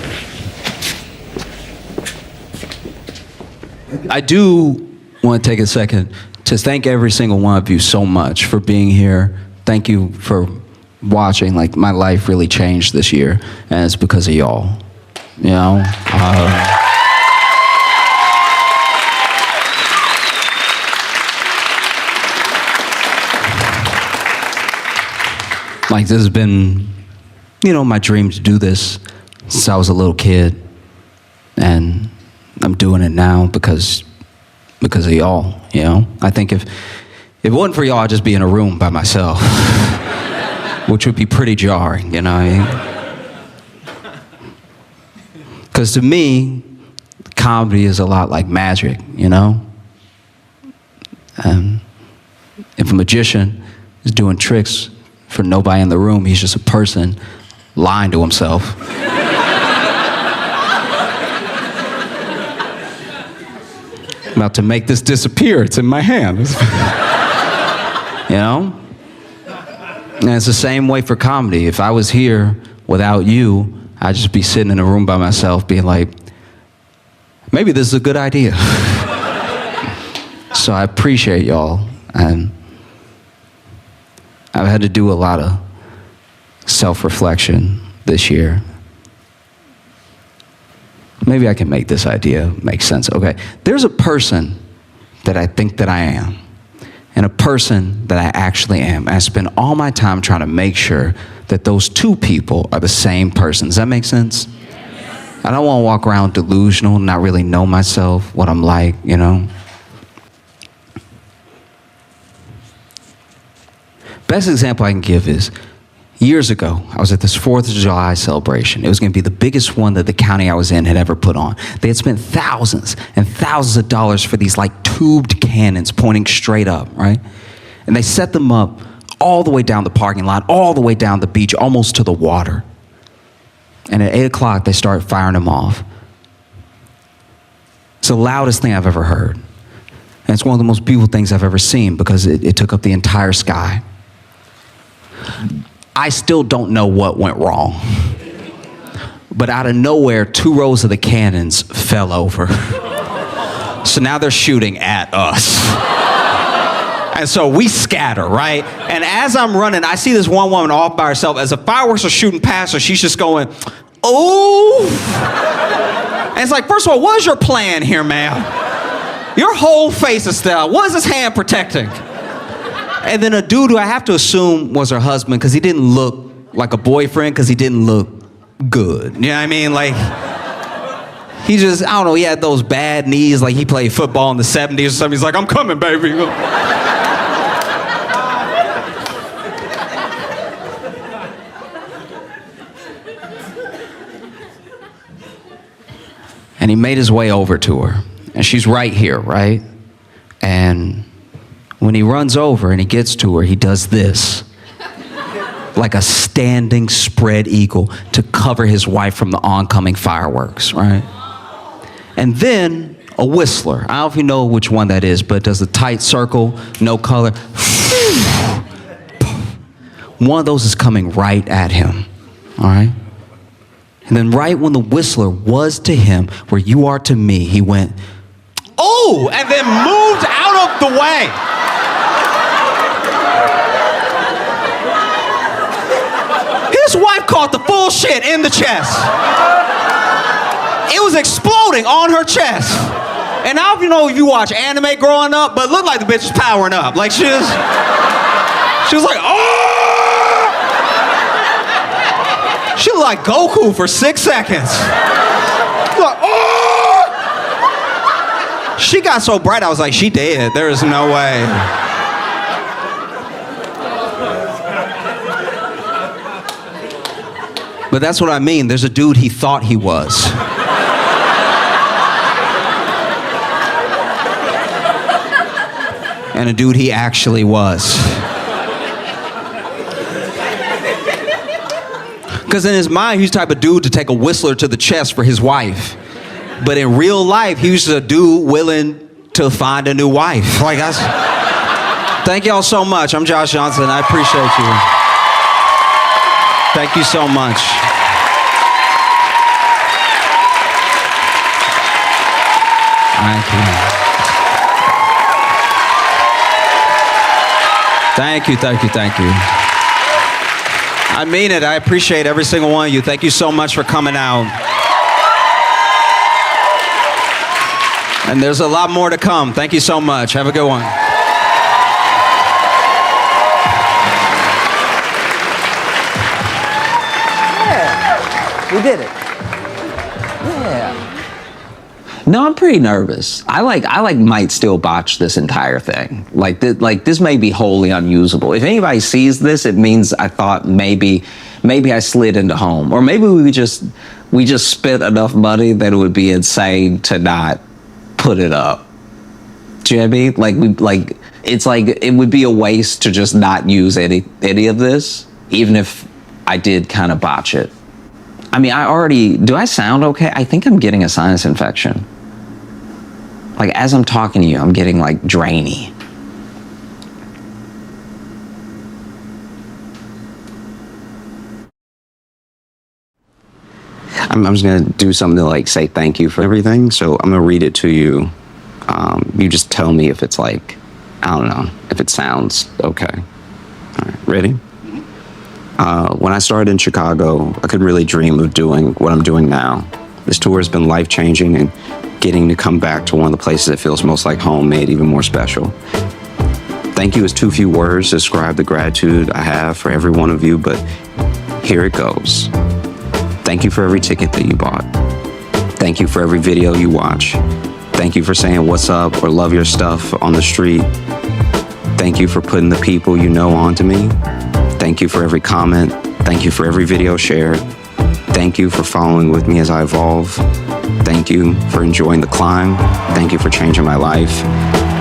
I do want to take a second to thank every single one of you so much for being here. Thank you for watching. Like, my life really changed this year, and it's because of y'all. You know? Like, this has been, you know, my dream to do this since I was a little kid. And I'm doing it now because of y'all, you know? I think if it wasn't for y'all, I'd just be in a room by myself, which would be pretty jarring, you know what I mean? Because to me, comedy is a lot like magic, you know? And if a magician is doing tricks for nobody in the room, he's just a person lying to himself. I'm about to make this disappear. It's in my hand. You know? And it's the same way for comedy. If I was here without you, I'd just be sitting in a room by myself being like, maybe this is a good idea. So I appreciate y'all. And I've had to do a lot of self-reflection this year. Maybe I can make this idea make sense. Okay, there's a person that I think that I am, and a person that I actually am. And I spend all my time trying to make sure that those two people are the same person. Does that make sense? I don't want to walk around delusional, not really know myself, what I'm like, you know? Best example I can give is, years ago, I was at this 4th of July celebration. It was going to be the biggest one that the county I was in had ever put on. They had spent thousands and thousands of dollars for these like tubed cannons pointing straight up, right? And they set them up all the way down the parking lot, all the way down the beach, almost to the water. And at 8 o'clock, they start firing them off. It's the loudest thing I've ever heard. And it's one of the most beautiful things I've ever seen because it took up the entire sky. I still don't know what went wrong. But out of nowhere, 2 rows of the cannons fell over. So now they're shooting at us. And so we scatter, right? And as I'm running, I see this one woman off by herself. As the fireworks are shooting past her, she's just going, oh. And it's like, first of all, what is your plan here, ma'am? Your whole face is still, what is this hand protecting? And then a dude who I have to assume was her husband because he didn't look like a boyfriend because he didn't look good. You know what I mean? Like, he just, I don't know, he had those bad knees like he played football in the 70s or something. He's like, I'm coming, baby. And he made his way over to her. And she's right here, right? And when he runs over and he gets to her, he does this. Like a standing spread eagle to cover his wife from the oncoming fireworks, right? And then a whistler. I don't know if you know which one that is, but it does a tight circle, no color. One of those is coming right at him, all right? And then right when the whistler was to him, where you are to me, he went, oh, and then moved out of the way. His wife caught the full shit in the chest. It was exploding on her chest. And I don't know if you watch anime growing up, but it looked like the bitch was powering up. Like she was like, oh! She looked like Goku for 6 seconds. Like, oh! She got so bright, I was like, she dead. There is no way. But that's what I mean. There's a dude he thought he was. and a dude he actually was. Because in his mind, he's the type of dude to take a whistler to the chest for his wife. But in real life, he was a dude willing to find a new wife. Like, thank y'all so much. I'm Josh Johnson. I appreciate you. Thank you so much. Thank you. Thank you, thank you, thank you. I mean it. I appreciate every single one of you. Thank you so much for coming out. And there's a lot more to come. Thank you so much. Have a good one. Yeah, we did it. Yeah. No, I'm pretty nervous. I might still botch this entire thing. Like this may be wholly unusable. If anybody sees this, it means I thought maybe I slid into home, or maybe we just spent enough money that it would be insane to not put it up. Do you know what I mean? It's like it would be a waste to just not use any of this, even if I did kind of botch it. I mean, do I sound okay? I think I'm getting a sinus infection. Like, as I'm talking to you, I'm getting, like, drainy. I'm just going to do something to, like, say thank you for everything. So I'm going to read it to you. You just tell me if it's, like, I don't know, if it sounds okay. All right, ready? When I started in Chicago, I couldn't really dream of doing what I'm doing now. This tour has been life-changing, and getting to come back to one of the places that feels most like home made it even more special. Thank you is too few words to describe the gratitude I have for every one of you, but here it goes. Thank you for every ticket that you bought. Thank you for every video you watch. Thank you for saying what's up or love your stuff on the street. Thank you for putting the people you know onto me. Thank you for every comment. Thank you for every video shared. Thank you for following with me as I evolve. Thank you for enjoying the climb. Thank you for changing my life.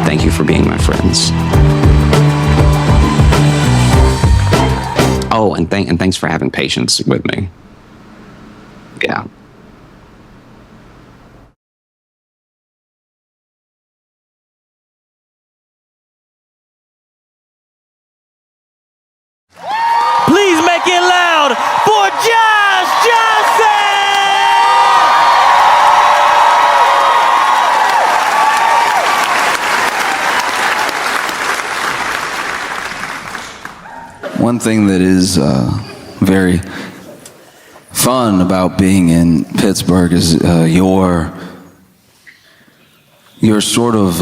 Thank you for being my friends. Oh, and thanks for having patience with me. Yeah. Please make it loud for Josh Johnson! One thing that is very fun about being in Pittsburgh is your sort of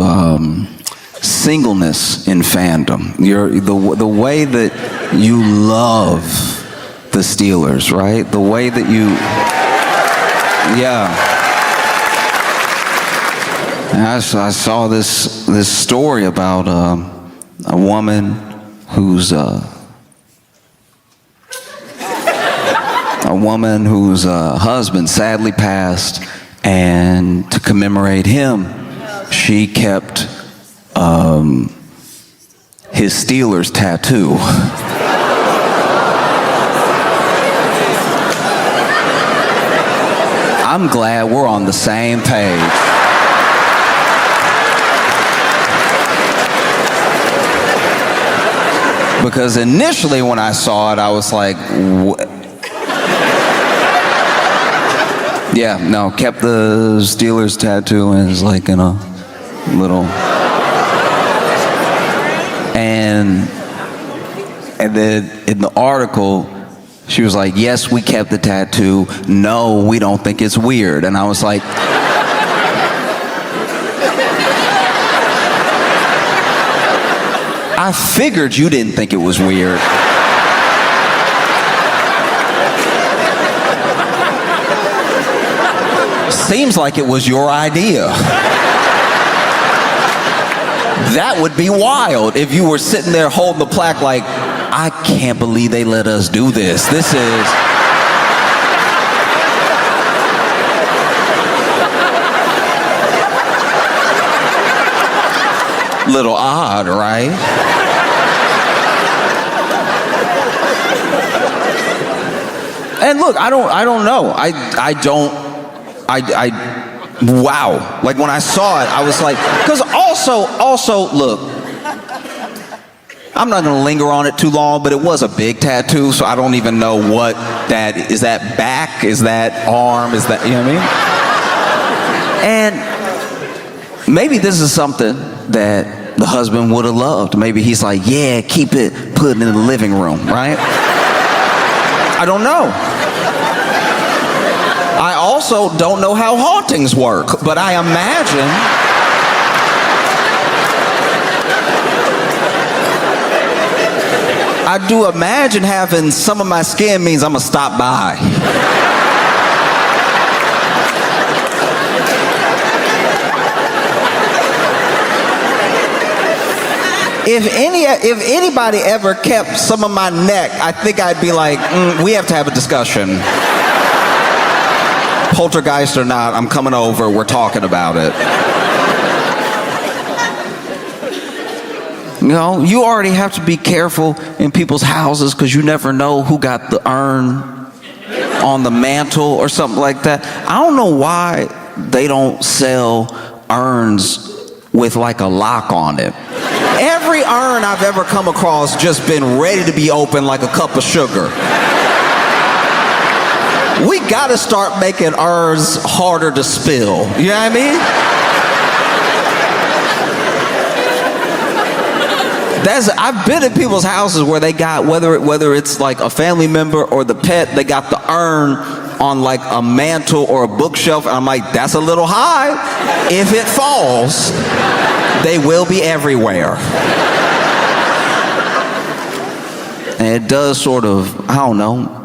singleness in fandom. The way that you love the Steelers, right? The way that you, yeah. And I saw this story about a woman whose husband sadly passed, and to commemorate him, she kept his Steelers tattoo. I'm glad we're on the same page. Because initially when I saw it, I was like, yeah, no, kept the Steelers tattoo, and it's like in a little, and then in the article, she was like, yes, we kept the tattoo. No, we don't think it's weird. And I was like, I figured you didn't think it was weird. Seems like it was your idea. That would be wild if you were sitting there holding the plaque like, I can't believe they let us do this. This is... little odd, right? And look, I don't know. Wow. Like when I saw it, I was like, because also, look, I'm not gonna linger on it too long, but it was a big tattoo, so I don't even know what that is. That back? Is that arm? Is that, you know what I mean? And maybe this is something that the husband would have loved. Maybe he's like, yeah, keep it, put it in the living room, right? I don't know. I also don't know how hauntings work, but I imagine I do imagine having some of my skin means I'm gonna stop by. If anybody ever kept some of my neck, I think I'd be like, we have to have a discussion. Poltergeist or not, I'm coming over, we're talking about it. You know, you already have to be careful in people's houses because you never know who got the urn on the mantle or something like that. I don't know why they don't sell urns with like a lock on it. Every urn I've ever come across just been ready to be opened like a cup of sugar. We gotta start making urns harder to spill. You know what I mean? I've been in people's houses where they got, whether it's like a family member or the pet, they got the urn on like a mantle or a bookshelf, and I'm like, that's a little high. If it falls, they will be everywhere. And it does sort of, I don't know.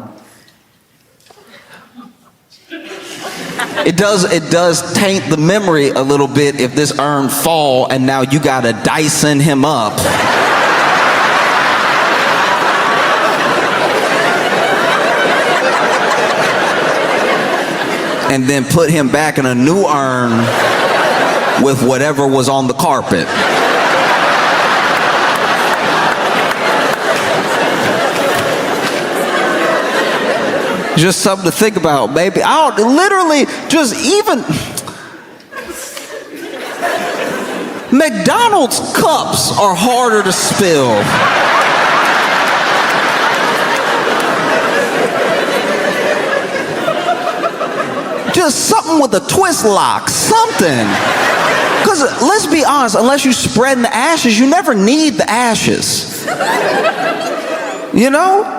It does taint the memory a little bit if this urn fall and now you gotta Dyson him up. And then put him back in a new urn with whatever was on the carpet. Just something to think about, baby. I don't, literally, just even McDonald's cups are harder to spill. Just something with a twist lock, something. Because let's be honest, unless you spread the ashes, you never need the ashes. You know?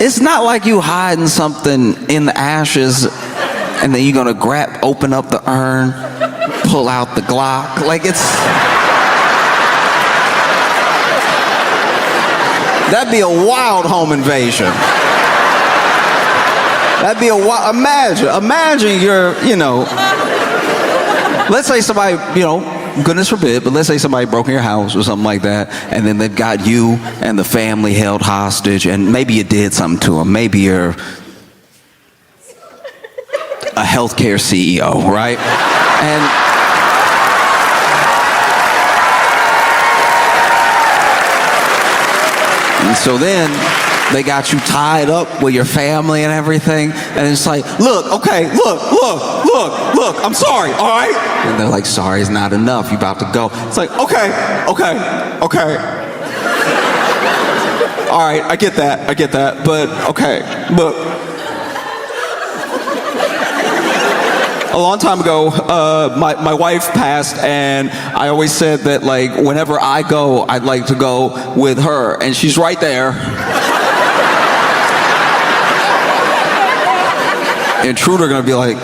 It's not like you hiding something in the ashes and then you're gonna open up the urn, pull out the Glock. Like that'd be a wild home invasion. That'd be a wild, imagine you're, let's say somebody, goodness forbid, but let's say somebody broke in your house or something like that, and then they've got you and the family held hostage, and maybe you did something to them. Maybe you're a healthcare CEO, right? And so then they got you tied up with your family and everything, and it's like, look, I'm sorry, all right? And they're like, sorry is not enough, you about to go. It's like, okay. All right, I get that, but okay, look. A long time ago, my wife passed, and I always said that, like, whenever I go, I'd like to go with her, and she's right there. Intruder gonna be like,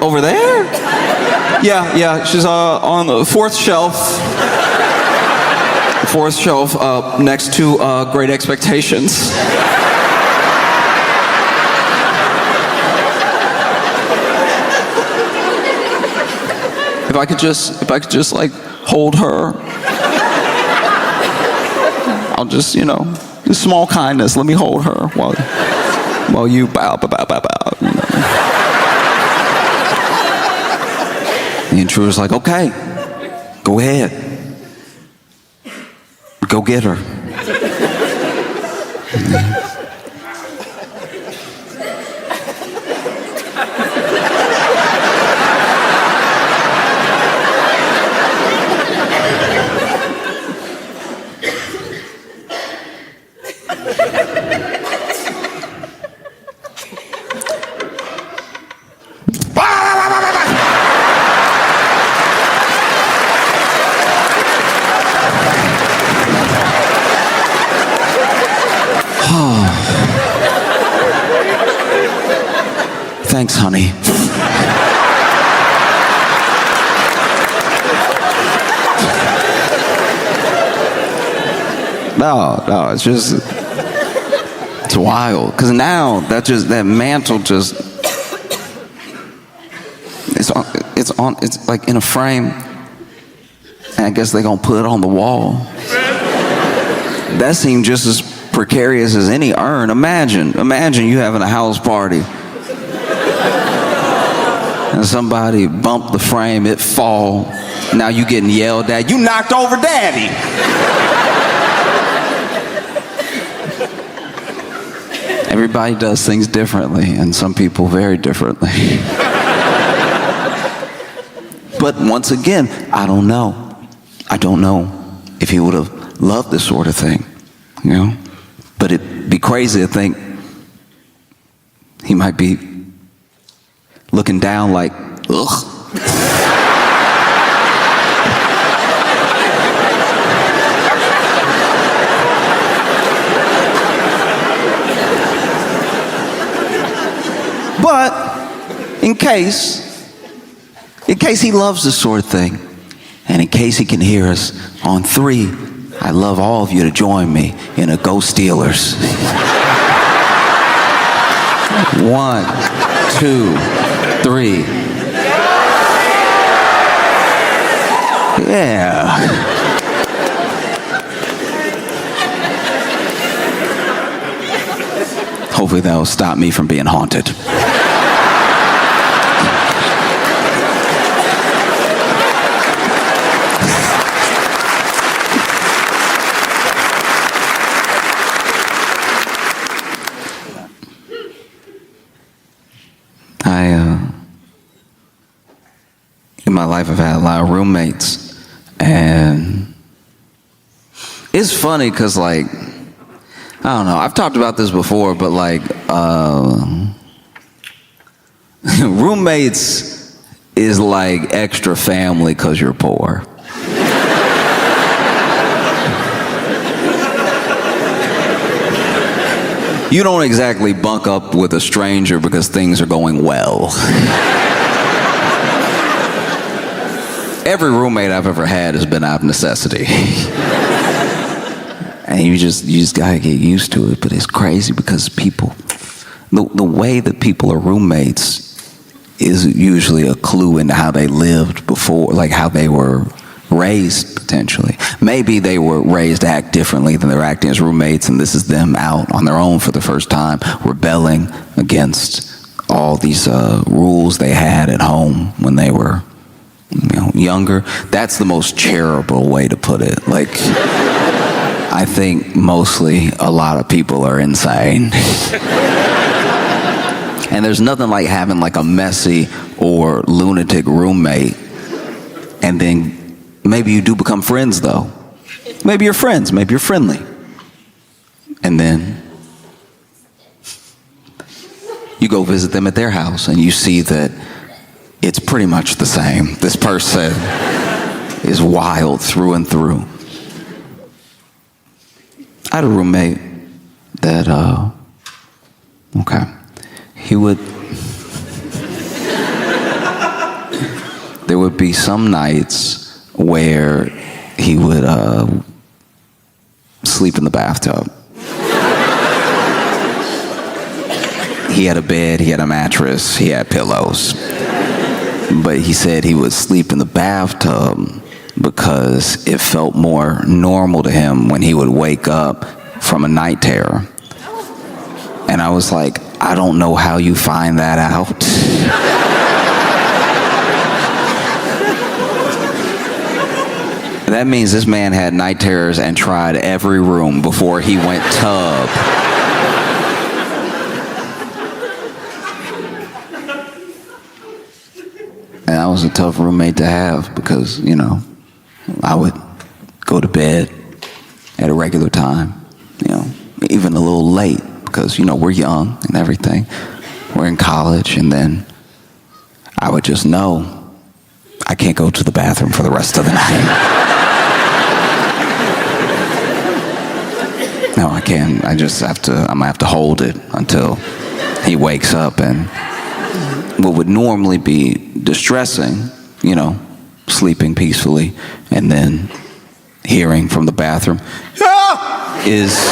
over there? Yeah, she's on the fourth shelf next to Great Expectations. If I could just like hold her. I'll just, just small kindness. Let me hold her while you bow. You know? The intruder's like, okay, go ahead. Go get her. Thanks, honey. No, it's wild. Because now that mantle just, it's like in a frame. And I guess they're gonna put it on the wall. That seemed just as precarious as any urn. Imagine you having a house party. And somebody bumped the frame, it fall. Now you getting yelled at. You knocked over daddy. Everybody does things differently, and some people very differently. But once again, I don't know. I don't know if he would have loved this sort of thing, But it'd be crazy to think he might be looking down like, ugh. But in case he loves this sort of thing, and in case he can hear us on 3, I'd love all of you to join me in a Go Steelers. 1, 2, 3. Yeah. Hopefully that will stop me from being haunted. In my life, I've had a lot of roommates, and it's funny because, I don't know, I've talked about this before, but roommates is like extra family because you're poor. You don't exactly bunk up with a stranger because things are going well. Every roommate I've ever had has been out of necessity. And you just gotta get used to it. But it's crazy because people, the way that people are roommates is usually a clue into how they lived before, like how they were raised potentially. Maybe they were raised to act differently than they're acting as roommates, and this is them out on their own for the first time, rebelling against all these rules they had at home when they were younger. That's the most charitable way to put it. I think mostly a lot of people are insane. And there's nothing like having a messy or lunatic roommate, and then maybe you do become friends though. Maybe you're friends, maybe you're friendly. And then you go visit them at their house and you see that it's pretty much the same. This person is wild through and through. I had a roommate that, there would be some nights where he would sleep in the bathtub. He had a bed, he had a mattress, he had pillows. But he said he would sleep in the bathtub because it felt more normal to him when he would wake up from a night terror. And I was like, I don't know how you find that out. That means this man had night terrors and tried every room before he went tub. And that was a tough roommate to have because, you know, I would go to bed at a regular time, you know, even a little late because, you know, we're young and everything. We're in college, and then I would just know I can't go to the bathroom for the rest of the night. No, I can't. I'm gonna have to hold it until he wakes up. And what would normally be distressing, you know, sleeping peacefully, and then hearing from the bathroom, "Ah!" is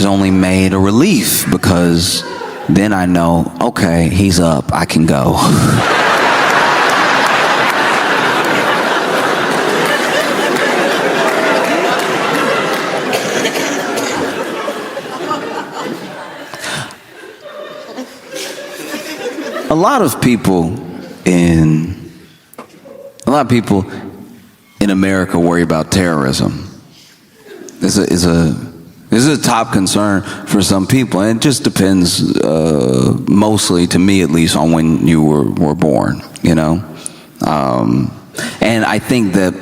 only made a relief, because then I know, okay, he's up, I can go. A lot of people in America worry about terrorism. This is a top concern for some people, and it just depends, mostly to me at least, on when you were born, you know? And I think that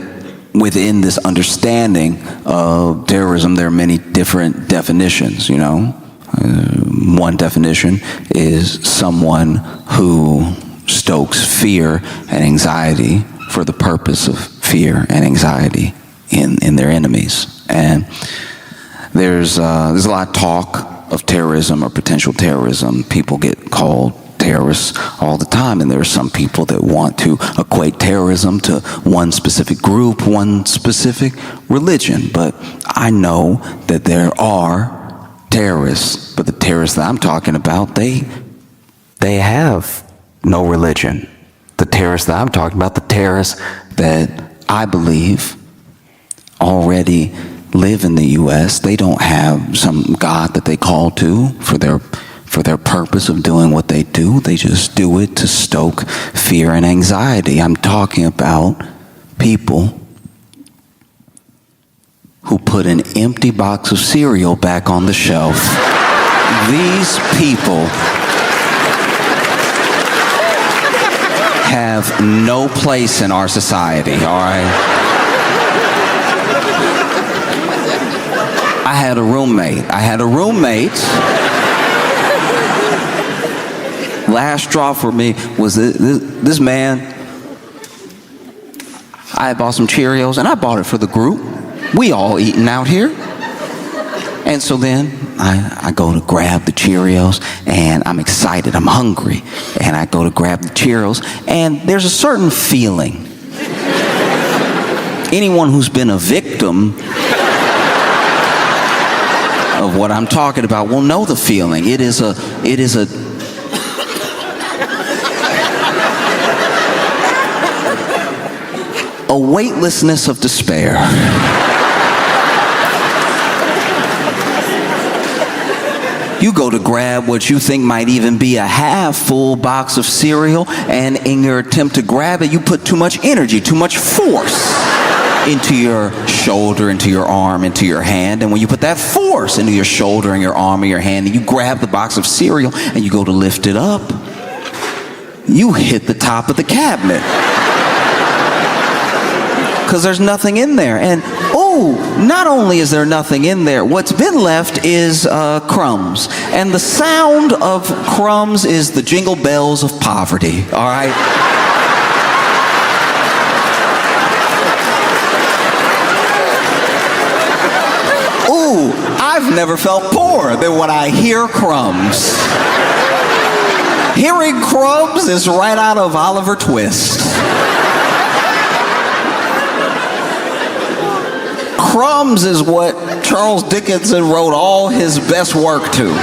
within this understanding of terrorism, there are many different definitions, you know? One definition is someone who stokes fear and anxiety for the purpose of fear and anxiety in their enemies. And there's a lot of talk of terrorism or potential terrorism. People get called terrorists all the time, and there are some people that want to equate terrorism to one specific group, one specific religion. But I know that there are terrorists, but the terrorists that I'm talking about, they have no religion. The terrorists that I'm talking about, the terrorists that I believe already live in the U.S., they don't have some God that they call to for their purpose of doing what they do. They just do it to stoke fear and anxiety. I'm talking about people who put an empty box of cereal back on the shelf. These people have no place in our society, all right? I had a roommate. Last straw for me was this man. I had bought some Cheerios, and I bought it for the group. We all eating out here. And so then I go to grab the Cheerios, and I'm excited, I'm hungry. And I go to grab the Cheerios, and there's a certain feeling. Anyone who's been a victim of what I'm talking about will know the feeling. It is a weightlessness of despair. You go to grab what you think might even be a half-full box of cereal, and in your attempt to grab it, you put too much energy, too much force into your shoulder, into your arm, into your hand. And when you put that force into your shoulder and your arm and your hand, and you grab the box of cereal and you go to lift it up, you hit the top of the cabinet. Because there's nothing in there. And not only is there nothing in there, what's been left is crumbs. And the sound of crumbs is the jingle bells of poverty, all right? I've never felt poorer than when I hear crumbs. Hearing crumbs is right out of Oliver Twist. Crumbs is what Charles Dickens wrote all his best work to.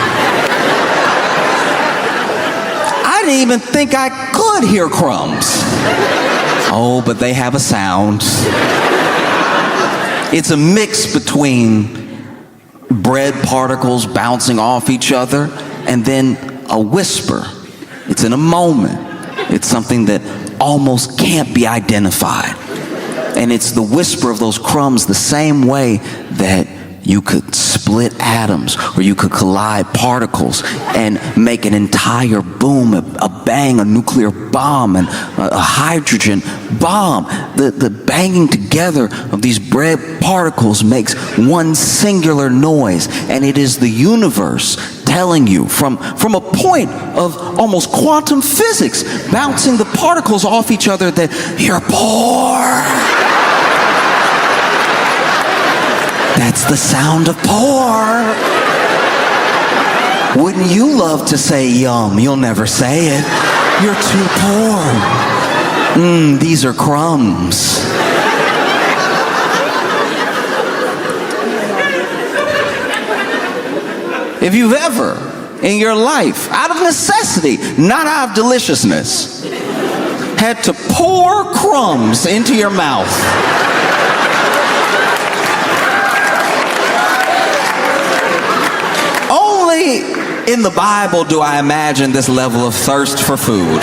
I didn't even think I could hear crumbs. Oh, but they have a sound. It's a mix between bread particles bouncing off each other and then a whisper. It's in a moment. It's something that almost can't be identified. And it's the whisper of those crumbs, the same way that you could split atoms or you could collide particles and make an entire boom, a bang, a nuclear bomb and a hydrogen bomb. The banging together of these bread particles makes one singular noise, and it is the universe telling you from a point of almost quantum physics, bouncing the particles off each other, that you're poor. That's the sound of poor. Wouldn't you love to say yum? You'll never say it. You're too poor. These are crumbs. If you've ever in your life, out of necessity, not out of deliciousness, had to pour crumbs into your mouth, in the Bible do I imagine this level of thirst for food.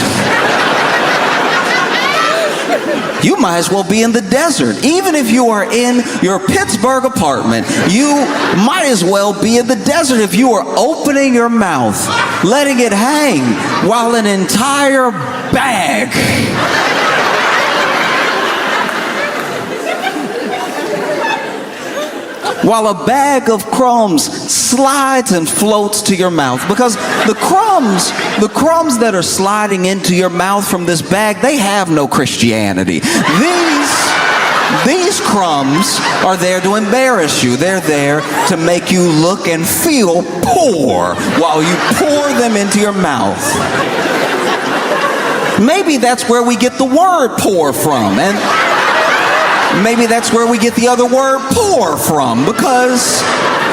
You might as well be in the desert. Even if you are in your Pittsburgh apartment, you might as well be in the desert if you are opening your mouth, letting it hang while an entire bag while a bag of crumbs slides and floats to your mouth. Because the crumbs that are sliding into your mouth from this bag, they have no Christianity. These crumbs are there to embarrass you. They're there to make you look and feel poor while you pour them into your mouth. Maybe that's where we get the word poor from, and maybe that's where we get the other word poor from, because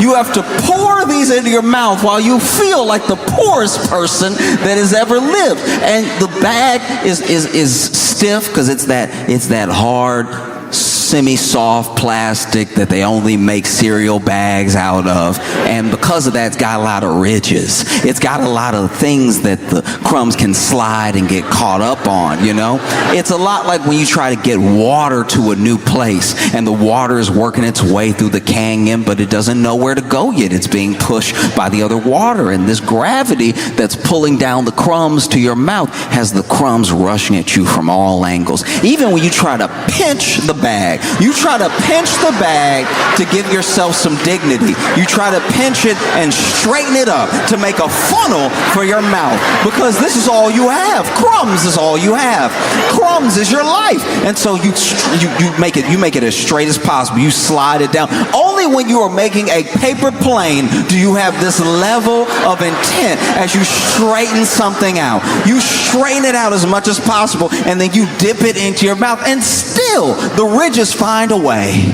you have to pour these into your mouth while you feel like the poorest person that has ever lived. And the bag is stiff because it's that hard, semi-soft plastic that they only make cereal bags out of, and because of that, it's got a lot of ridges. It's got a lot of things that the crumbs can slide and get caught up on, you know? It's a lot like when you try to get water to a new place and the water is working its way through the canyon, but it doesn't know where to go yet. It's being pushed by the other water, and this gravity that's pulling down the crumbs to your mouth has the crumbs rushing at you from all angles. Even when you try to pinch the bag, you try to pinch the bag to give yourself some dignity. You try to pinch it and straighten it up to make a funnel for your mouth, because this is all you have. Crumbs is all you have. Crumbs is your life. And so you make it as straight as possible. You slide it down. Only when you are making a paper plane do you have this level of intent as you straighten something out. You straighten it out as much as possible, and then you dip it into your mouth, and still the ridges find a way,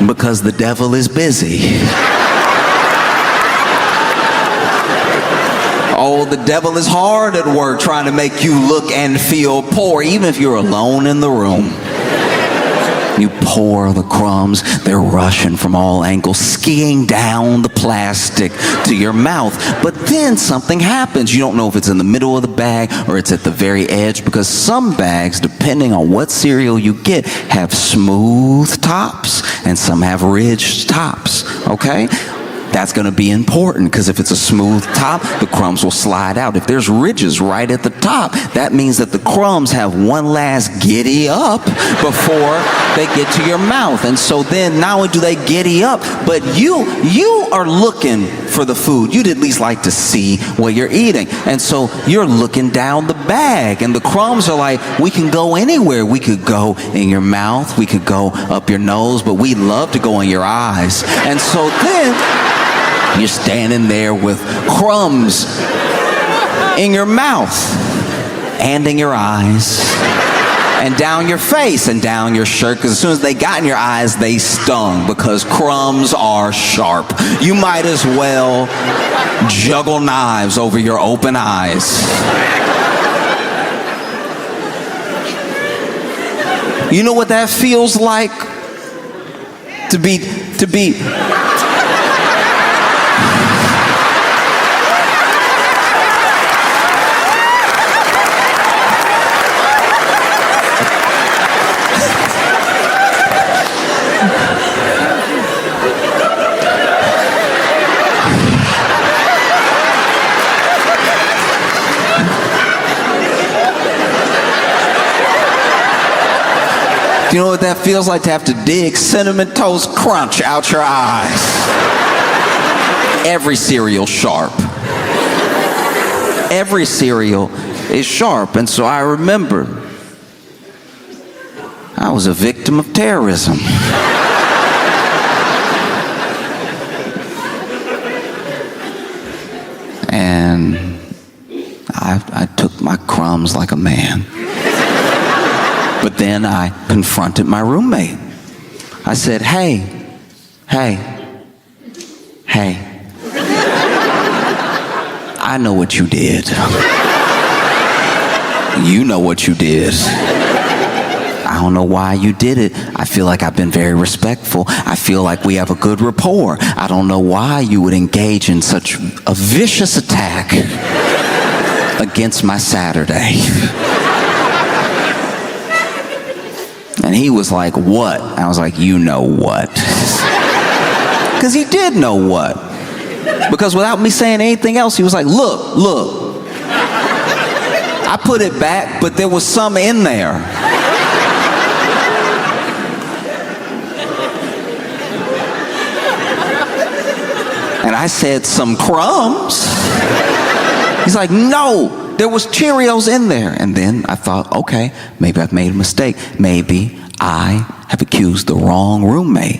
because the devil is busy. Oh, the devil is hard at work trying to make you look and feel poor, even if you're alone in the room. You pour the crumbs, they're rushing from all angles, skiing down the plastic to your mouth. But then something happens. You don't know if it's in the middle of the bag or it's at the very edge, because some bags, depending on what cereal you get, have smooth tops and some have ridged tops, okay? That's going to be important, because if it's a smooth top, the crumbs will slide out. If there's ridges right at the top, that means that the crumbs have one last giddy up before they get to your mouth. And so then not only do they giddy up, but you are looking for the food. You'd at least like to see what you're eating. And so you're looking down the bag, and the crumbs are like, we can go anywhere. We could go in your mouth, we could go up your nose, but we love to go in your eyes. And so then you're standing there with crumbs in your mouth and in your eyes and down your face and down your shirt, because as soon as they got in your eyes, they stung, because crumbs are sharp. You might as well juggle knives over your open eyes. You know what that feels like? To be You know what that feels like, to have to dig Cinnamon Toast Crunch out your eyes? Every cereal sharp. Every cereal is sharp. And so I remember I was a victim of terrorism. And I took my crumbs like a man. But then I confronted my roommate. I said, hey. I know what you did. You know what you did. I don't know why you did it. I feel like I've been very respectful. I feel like we have a good rapport. I don't know why you would engage in such a vicious attack against my Saturday. And he was like, what? I was like, you know what? Because he did know what. Because without me saying anything else, he was like, look. I put it back, but there was some in there. And I said, some crumbs? He's like, no. There was Cheerios in there. And then I thought, okay, maybe I've made a mistake. Maybe I have accused the wrong roommate,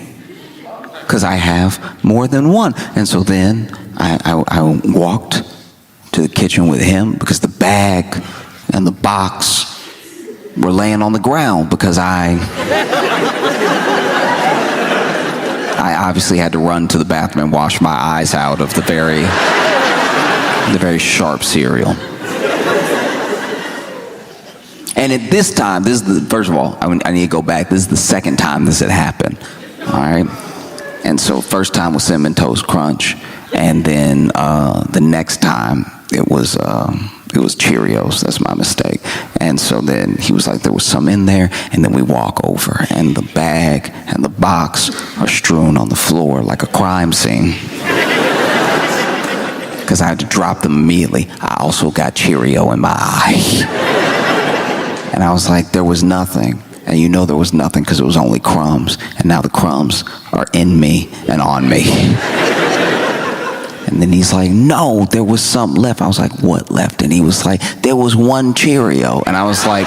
because I have more than one. And so then I walked to the kitchen with him, because the bag and the box were laying on the ground, because I obviously had to run to the bathroom and wash my eyes out of the very sharp cereal. And at this time, first of all, I need to go back. This is the second time this had happened. All right? And so first time was Cinnamon Toast Crunch. And then the next time, it was Cheerios. That's my mistake. And so then he was like, there was some in there. And then we walk over, and the bag and the box are strewn on the floor like a crime scene. Because I had to drop them immediately. I also got Cheerio in my eye. And I was like, there was nothing. And you know there was nothing, because it was only crumbs. And now the crumbs are in me and on me. And then he's like, no, there was something left. I was like, what left? And he was like, there was one Cheerio. And I was like,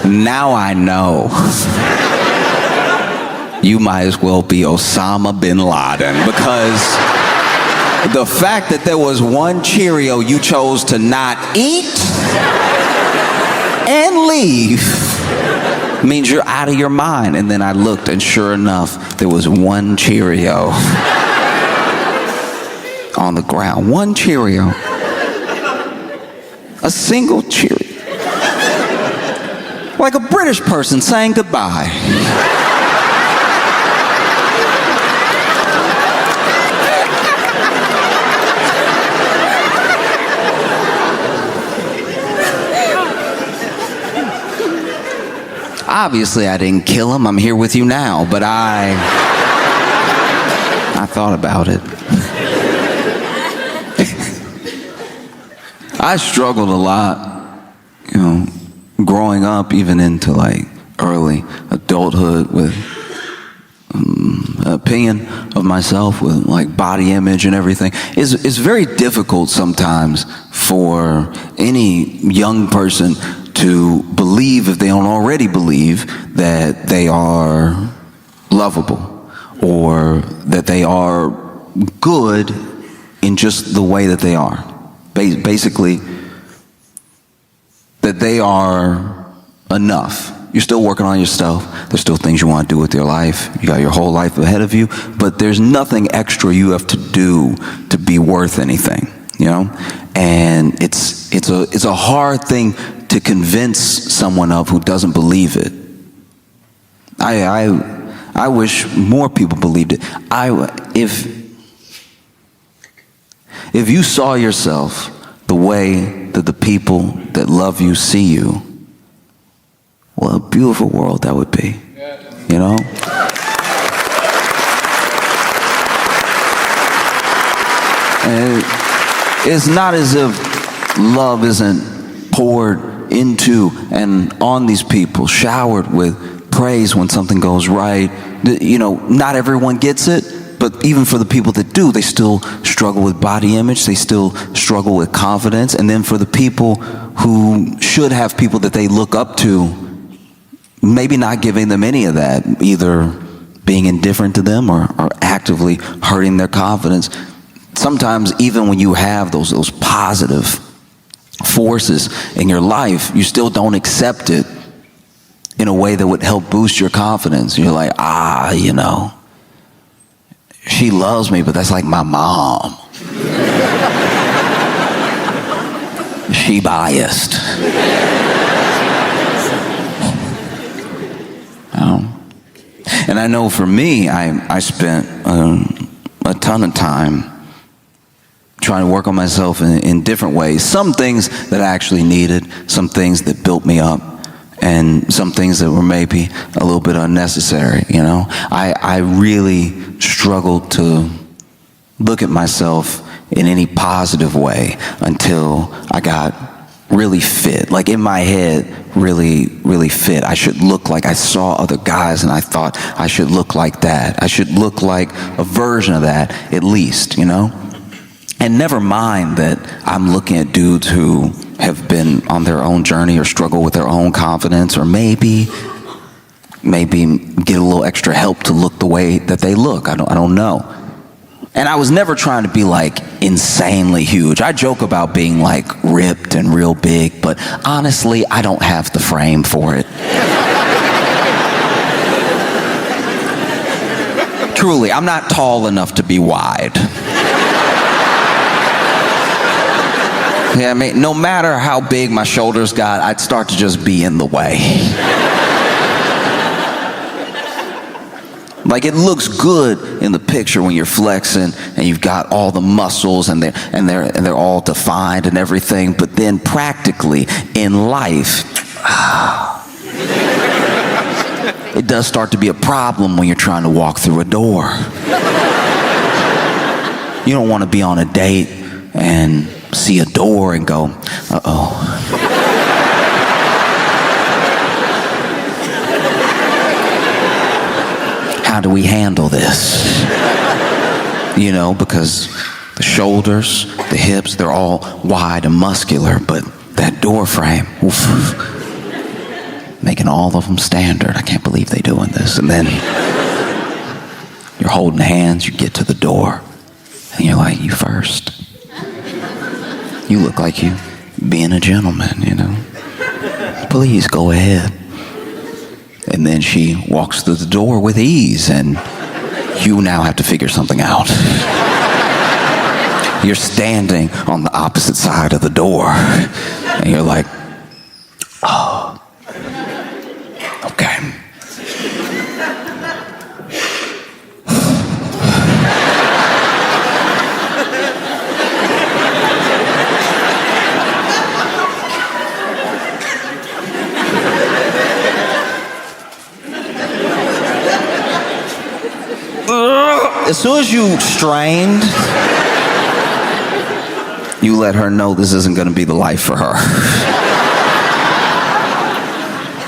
now I know. You might as well be Osama bin Laden, because the fact that there was one Cheerio you chose to not eat and leave means you're out of your mind. And then I looked, and sure enough, there was one Cheerio on the ground. One Cheerio. A single Cheerio. Like a British person saying goodbye. Obviously, I didn't kill him. I'm here with you now, but I thought about it. I struggled a lot, growing up, even into like early adulthood, with opinion of myself, with like body image and everything. It's very difficult sometimes for any young person to believe, if they don't already believe, that they are lovable, or that they are good in just the way that they are. Basically, that they are enough. You're still working on yourself. There's still things you want to do with your life. You got your whole life ahead of you, but there's nothing extra you have to do to be worth anything, you know? And it's a hard thing to convince someone of who doesn't believe it. I wish more people believed it. If you saw yourself the way that the people that love you see you, what a beautiful world that would be, you know? And it's not as if love isn't poured into and on these people, showered with praise when something goes right. You know, not everyone gets it, but even for the people that do, they still struggle with body image, they still struggle with confidence. And then for the people who should have people that they look up to, maybe not giving them any of that, either being indifferent to them or actively hurting their confidence. Sometimes even when you have those positive forces in your life, you still don't accept it in a way that would help boost your confidence. You're like, you know, she loves me, but that's like my mom. She biased. And I know for me, I spent a ton of time trying to work on myself in different ways. Some things that I actually needed, some things that built me up, and some things that were maybe a little bit unnecessary, you know? I really struggled to look at myself in any positive way until I got really fit. Like in my head, really fit. I should look like I saw other guys and I thought I should look like that. I should look like a version of that, at least, you know? And never mind that I'm looking at dudes who have been on their own journey or struggle with their own confidence, or maybe get a little extra help to look the way that they look. I don't know. And I was never trying to be like insanely huge. I joke about being like ripped and real big, but honestly, I don't have the frame for it. Truly, I'm not tall enough to be wide. Yeah, I mean, no matter how big my shoulders got, I'd start to just be in the way. Like, it looks good in the picture when you're flexing and you've got all the muscles and they're all defined and everything, but then practically in life, it does start to be a problem when you're trying to walk through a door. You don't want to be on a date and see a door and go, uh-oh. How do we handle this? You know, because the shoulders, the hips, they're all wide and muscular, but that door frame, oof, making all of them standard. I can't believe they're doing this. And then you're holding hands, you get to the door, and you're like, you first. You look like you being a gentleman, you know. Please go ahead. And then she walks through the door with ease, and you now have to figure something out. You're standing on the opposite side of the door, and you're like, oh, okay. As soon as you strained, you let her know this isn't going to be the life for her.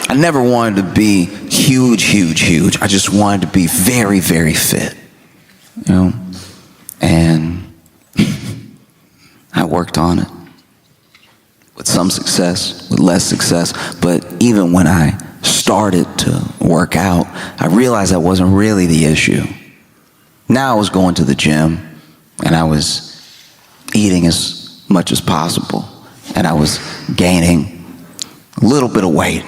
I never wanted to be huge. I just wanted to be very, very fit, you know? And I worked on it with some success, with less success. But even when I started to work out, I realized that wasn't really the issue. Now I was going to the gym, and I was eating as much as possible, and I was gaining a little bit of weight.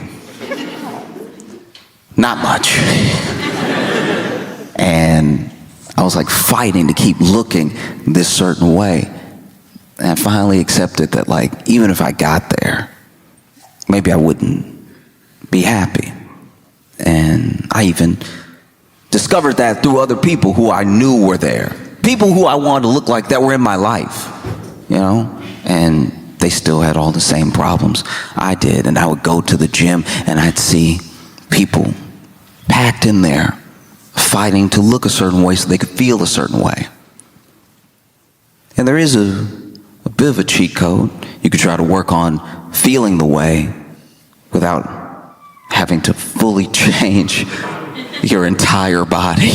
Not much. And I was like fighting to keep looking this certain way. And I finally accepted that, like, even if I got there, maybe I wouldn't be happy. And I even discovered that through other people who I knew were there. People who I wanted to look like that were in my life, you know? And they still had all the same problems I did. And I would go to the gym and I'd see people packed in there fighting to look a certain way so they could feel a certain way. And there is a bit of a cheat code. You could try to work on feeling the way without having to fully change your entire body.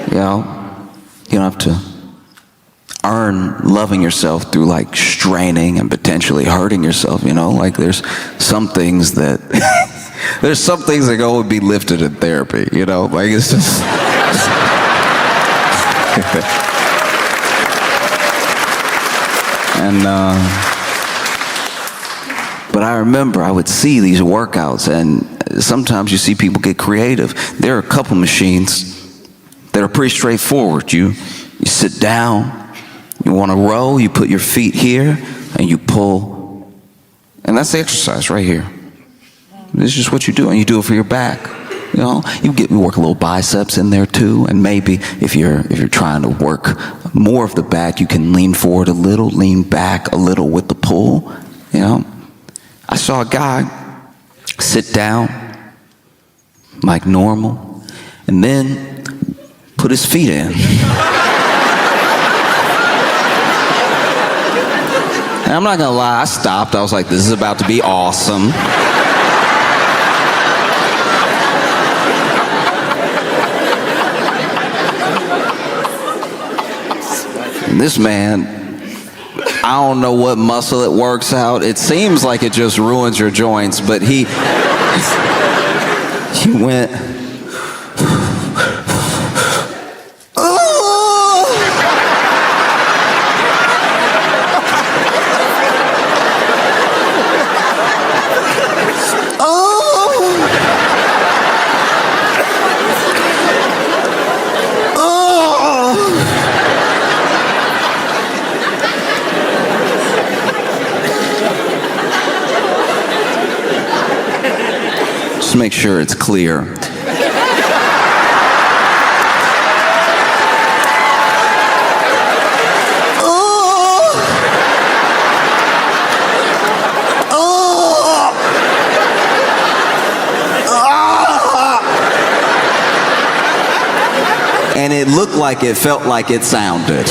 You know? You don't have to earn loving yourself through like straining and potentially hurting yourself, you know? Like there's some things that there's some things that go and be lifted in therapy, you know? Like it's just and but I remember I would see these workouts, and sometimes you see people get creative. There are a couple machines that are pretty straightforward. You sit down, you want to row, you put your feet here, and you pull. And that's the exercise right here. This is just what you do, and you do it for your back. You know, you work a little biceps in there too, and maybe if you're trying to work more of the back, you can lean forward a little, lean back a little with the pull. You know, I saw a guy sit down like normal, and then put his feet in. And I'm not gonna lie, I stopped. I was like, this is about to be awesome. And this man, I don't know what muscle it works out. It seems like it just ruins your joints, but he went, just make sure it's clear. And it looked like it felt like it sounded.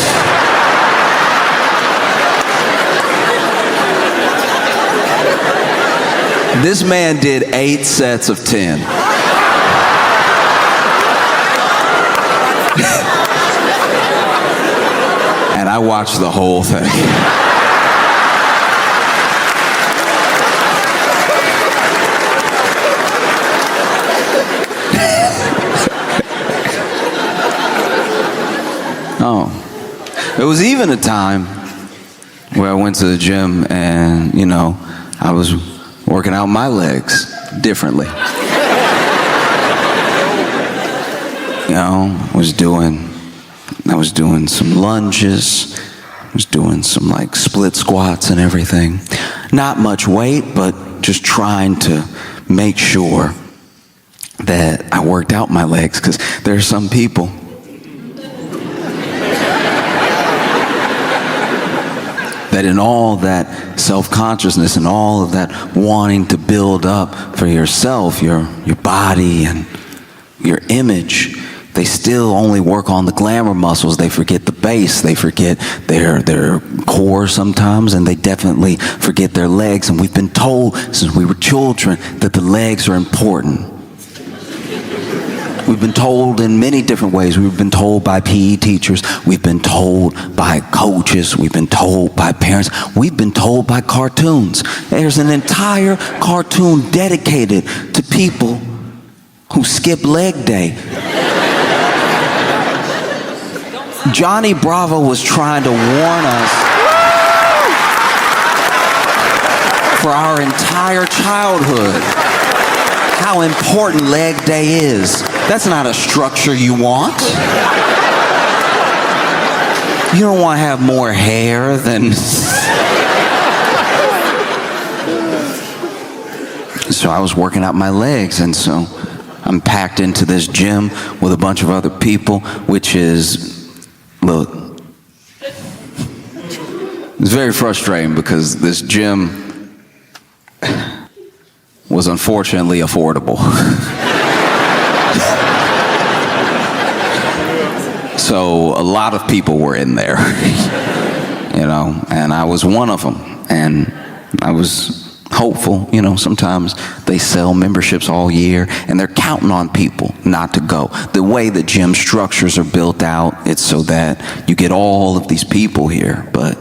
This man did 8 sets of 10. And I watched the whole thing. Oh, there was even a time where I went to the gym and, you know, I was working out my legs differently. You know, I was doing some lunges, I was doing some like split squats and everything. Not much weight, but just trying to make sure that I worked out my legs, because there are some people that in all that self-consciousness and all of that wanting to build up for yourself, your body and your image, they still only work on the glamour muscles. They forget the base. They forget their core sometimes, and they definitely forget their legs. And we've been told since we were children that the legs are important. We've been told in many different ways. We've been told by PE teachers. We've been told by coaches. We've been told by parents. We've been told by cartoons. There's an entire cartoon dedicated to people who skip leg day. Johnny Bravo was trying to warn us. for our entire childhood. How important leg day is. That's not a structure you want. You don't want to have more hair than... So I was working out my legs, and so I'm packed into this gym with a bunch of other people, which is, look, it's very frustrating because this gym was unfortunately affordable. So a lot of people were in there, you know, and I was one of them, and I was hopeful. You know, sometimes they sell memberships all year and they're counting on people not to go. The way the gym structures are built out, it's so that you get all of these people here, but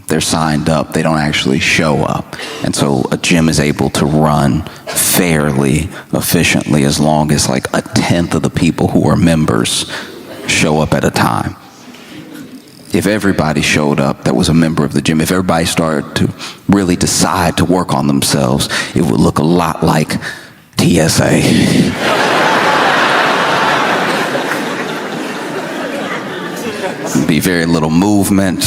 they're signed up, they don't actually show up. And so a gym is able to run fairly efficiently as long as like 1/10 of the people who are members show up at a time. If everybody showed up that was a member of the gym, if everybody started to really decide to work on themselves, it would look a lot like TSA. There'd be very little movement.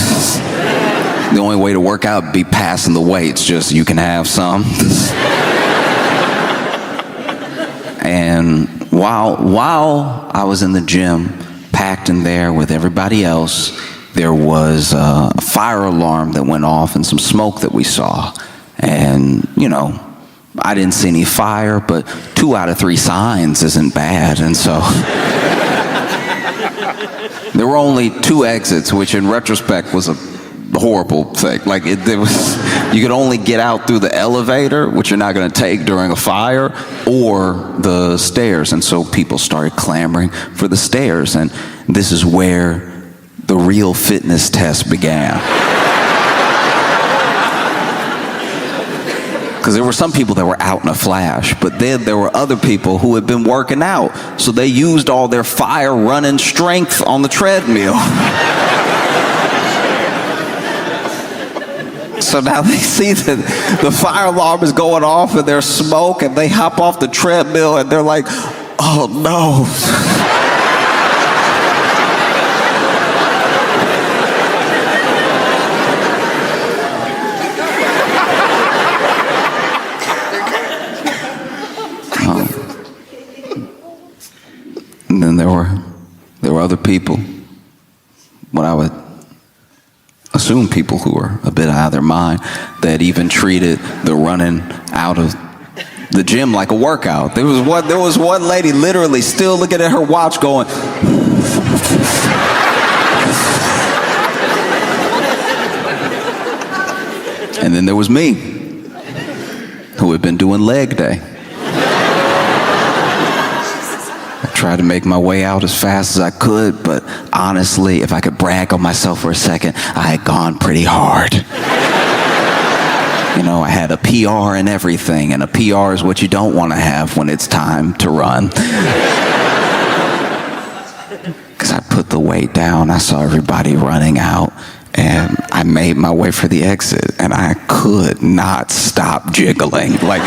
The only way to work out would be passing the weights, just you can have some. And while I was in the gym, packed in there with everybody else, there was a fire alarm that went off and some smoke that we saw. And, you know, I didn't see any fire, but 2 out of 3 signs isn't bad. And so there were only 2 exits, which in retrospect was a horrible thing. Like you could only get out through the elevator, which you're not going to take during a fire, or the stairs. And so people started clamoring for the stairs. And this is where the real fitness test began. Because there were some people that were out in a flash, but then there were other people who had been working out, so they used all their fire running strength on the treadmill. So now they see that the fire alarm is going off and there's smoke, and they hop off the treadmill and they're like, oh no. And then there were other people, what I would assume people who were a bit out of their mind, that even treated the running out of the gym like a workout. There was one lady literally still looking at her watch going, and then there was me, who had been doing leg day. Tried to make my way out as fast as I could, but honestly, if I could brag on myself for a second, I had gone pretty hard. You know, I had a PR and everything, and a PR is what you don't want to have when it's time to run. Because I put the weight down, I saw everybody running out, and I made my way for the exit, and I could not stop jiggling. Like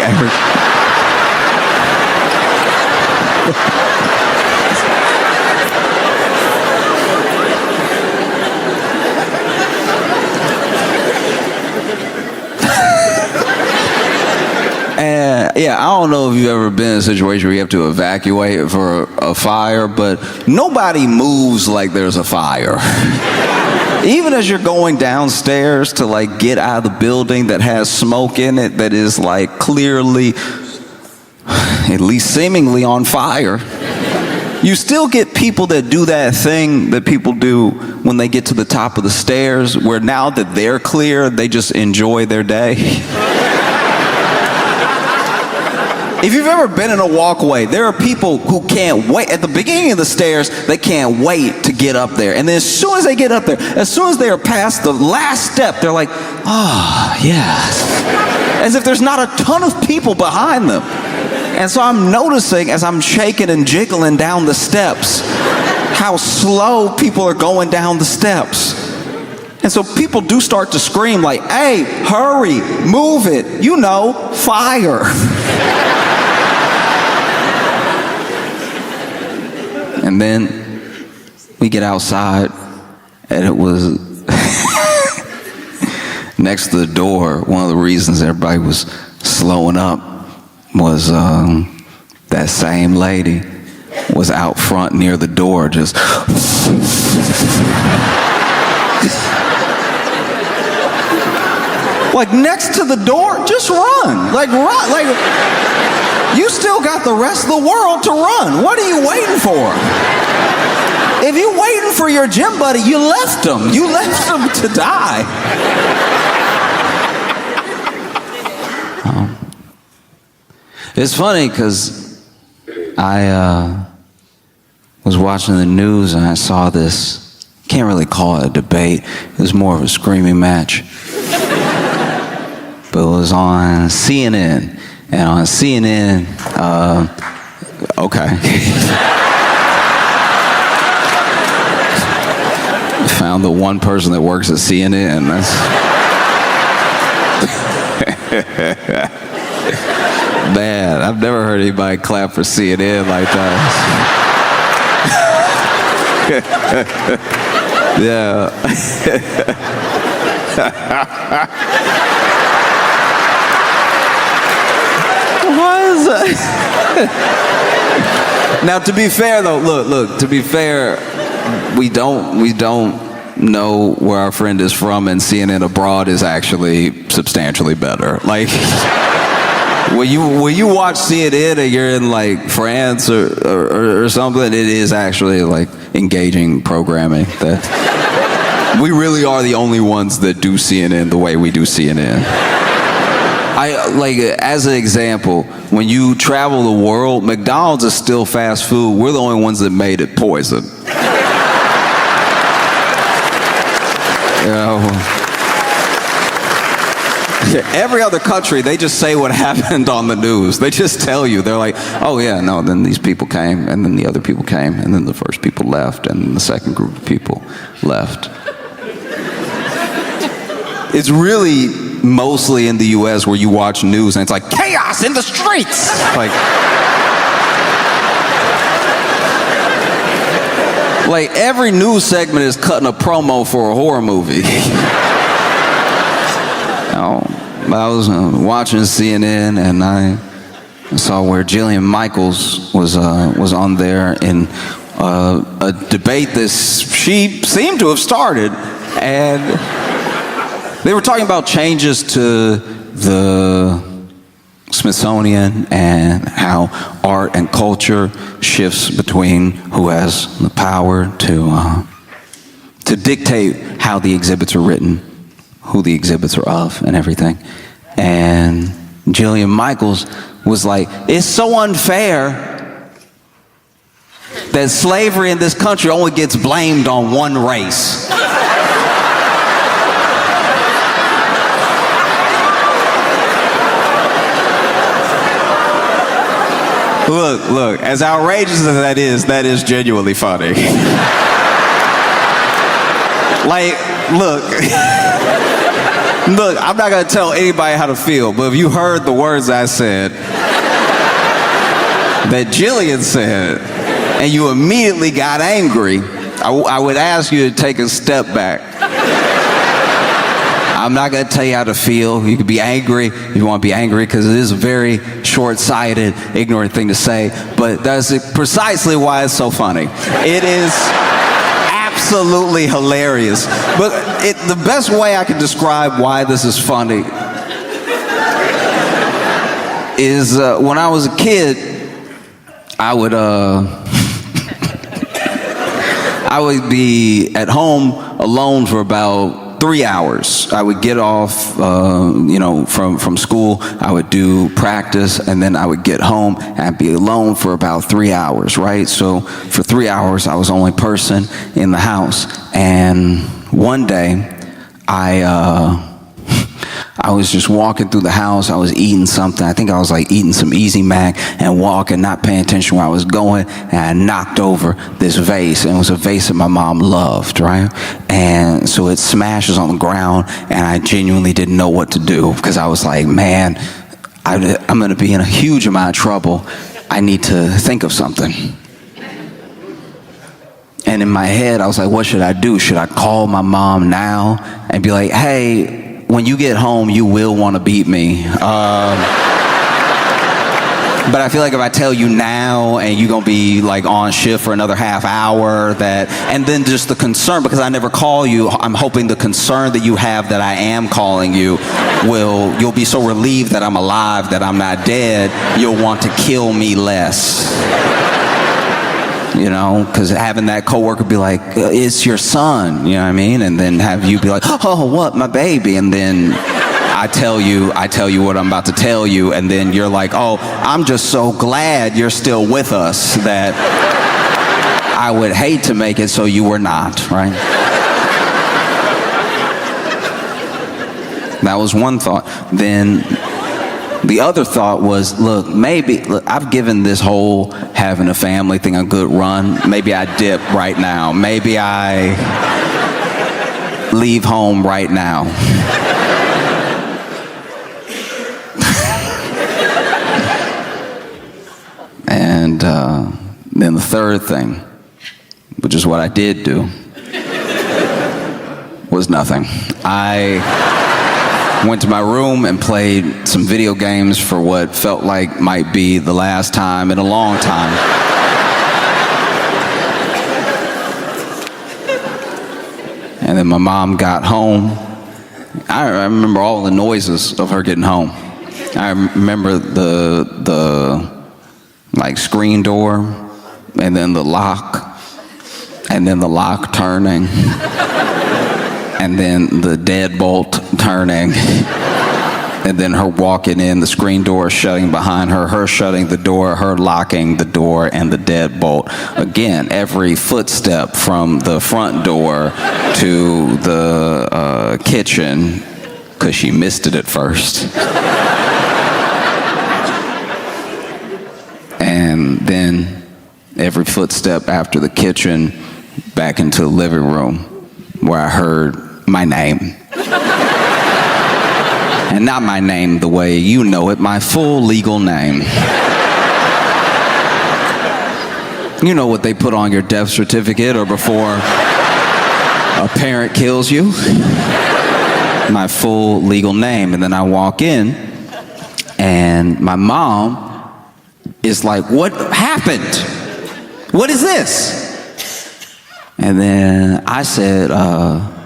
yeah, I don't know if you've ever been in a situation where you have to evacuate for a fire, but nobody moves like there's a fire. Even as you're going downstairs to like get out of the building that has smoke in it, that is like clearly, at least seemingly on fire, you still get people that do that thing that people do when they get to the top of the stairs, where now that they're clear, they just enjoy their day. If you've ever been in a walkway, there are people who can't wait. At the beginning of the stairs, they can't wait to get up there. And then as soon as they get up there, as soon as they are past the last step, they're like, oh, yes. As if there's not a ton of people behind them. And so I'm noticing as I'm shaking and jiggling down the steps, how slow people are going down the steps. And so people do start to scream like, hey, hurry, move it, you know, fire. And then we get outside, and it was next to the door. One of the reasons everybody was slowing up was that same lady was out front near the door just like next to the door, just run. Like you still got the rest of the world to run. What are you waiting for? If you're waiting for your gym buddy, you left him. You left him to die. It's funny because I was watching the news and I saw this, can't really call it a debate, it was more of a screaming match. But it was on CNN. And on CNN, okay. Found the one person that works at CNN. Man, I've never heard anybody clap for CNN like that. Yeah. What is that? Now, to be fair, though, look. To be fair, we don't know where our friend is from, and CNN abroad is actually substantially better. Like, when you watch CNN and you're in like France or something, it is actually like engaging programming. That we really are the only ones that do CNN the way we do CNN. Like, as an example, when you travel the world, McDonald's is still fast food. We're the only ones that made it poison. You know, every other country, they just say what happened on the news. They just tell you. They're like, oh yeah, no, then these people came, and then the other people came, and then the first people left, and then the second group of people left. It's really mostly in the US where you watch news and it's like chaos in the streets. Like every news segment is cutting a promo for a horror movie. I was watching CNN and I saw where Jillian Michaels was on there in a debate that she seemed to have started, and they were talking about changes to the Smithsonian and how art and culture shifts between who has the power to dictate how the exhibits are written, who the exhibits are of, and everything. And Jillian Michaels was like, it's so unfair that slavery in this country only gets blamed on one race. Look, as outrageous as that is genuinely funny. Like, look, I'm not gonna tell anybody how to feel, but if you heard the words I said, that Jillian said, and you immediately got angry, I would ask you to take a step back. I'm not going to tell you how to feel. You can be angry if you want to be angry, because it is a very short-sighted, ignorant thing to say, but that's precisely why it's so funny. It is absolutely hilarious. But the best way I can describe why this is funny is when I was a kid, I would be at home alone for about 3 hours. I would get off, from school. I would do practice, and then I would get home and I'd be alone for about 3 hours, right? So for 3 hours, I was the only person in the house. And one day, I I was just walking through the house. I was eating something. I think I was like eating some Easy Mac and walking, not paying attention where I was going. And I knocked over this vase. And it was a vase that my mom loved, right? And so it smashes on the ground. And I genuinely didn't know what to do because I was like, man, I'm going to be in a huge amount of trouble. I need to think of something. And in my head, I was like, what should I do? Should I call my mom now and be like, hey, when you get home, you will want to beat me. But I feel like if I tell you now and you're going to be like on shift for another half hour, and then just the concern, because I never call you, I'm hoping the concern that you have that I am calling you you'll be so relieved that I'm alive, that I'm not dead, you'll want to kill me less. You know, because having that coworker be like, it's your son, you know what I mean? And then have you be like, oh, what, my baby? And then I tell you what I'm about to tell you, and then you're like, oh, I'm just so glad you're still with us that I would hate to make it so you were not, right? That was one thought. Then the other thought was, look, I've given this whole having a family thing a good run. Maybe I dip right now. Maybe I leave home right now. And then the third thing, which is what I did do, was nothing. I went to my room and played some video games for what felt like might be the last time in a long time. And then my mom got home. I remember all the noises of her getting home. I remember the like screen door, and then the lock, and then the lock turning. And then the deadbolt turning, and then her walking in, the screen door shutting behind her, her shutting the door, her locking the door, and the deadbolt. Again, every footstep from the front door to the kitchen, because she missed it at first. And then every footstep after the kitchen back into the living room, where I heard my name. And not my name the way you know it, my full legal name. You know what they put on your death certificate or before a parent kills you? My full legal name. And then I walk in, and my mom is like, what happened? What is this? And then I said, oh,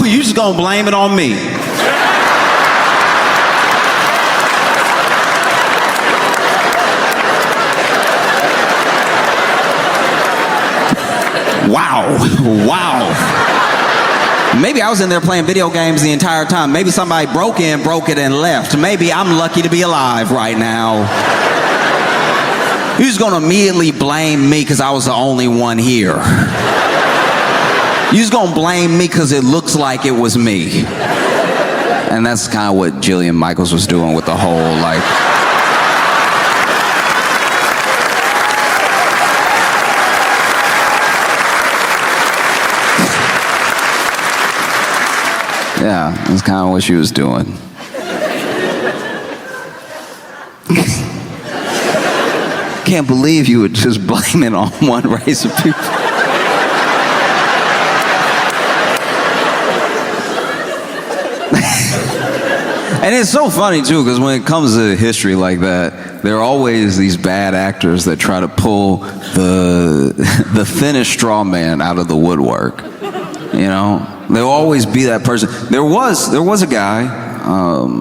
you just gonna blame it on me? Wow. Maybe I was in there playing video games the entire time. Maybe somebody broke it and left. Maybe I'm lucky to be alive right now. You're just gonna immediately blame me because I was the only one here. You're just gonna blame me because it looks like it was me. And that's kind of what Jillian Michaels was doing with the whole, like... Yeah, that's kind of what she was doing. Can't believe you would just blame it on one race of people. And it's so funny too, because when it comes to history like that, there are always these bad actors that try to pull the thinnest straw man out of the woodwork. You know, there'll always be that person. There was a guy.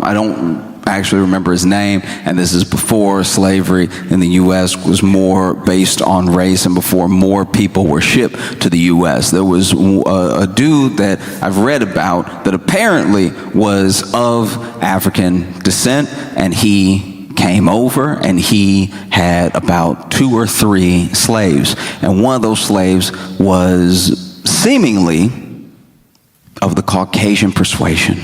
I don't actually remember his name, and this is before slavery in the U.S. was more based on race, and before more people were shipped to the U.S. There was a dude that I've read about that apparently was of African descent, and he came over and he had about 2 or 3 slaves, and one of those slaves was seemingly of the Caucasian persuasion.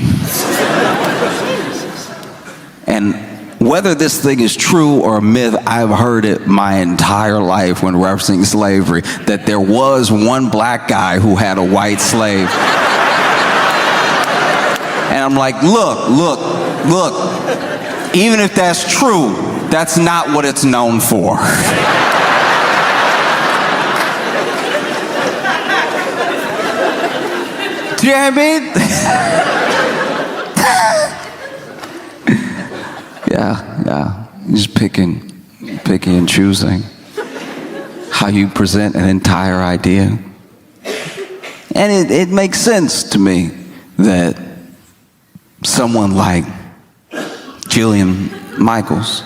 And whether this thing is true or a myth, I've heard it my entire life when referencing slavery, that there was one black guy who had a white slave. And I'm like, look, even if that's true, that's not what it's known for. Do you know what I mean? Yeah. Just picking and choosing how you present an entire idea. And it makes sense to me that someone like Jillian Michaels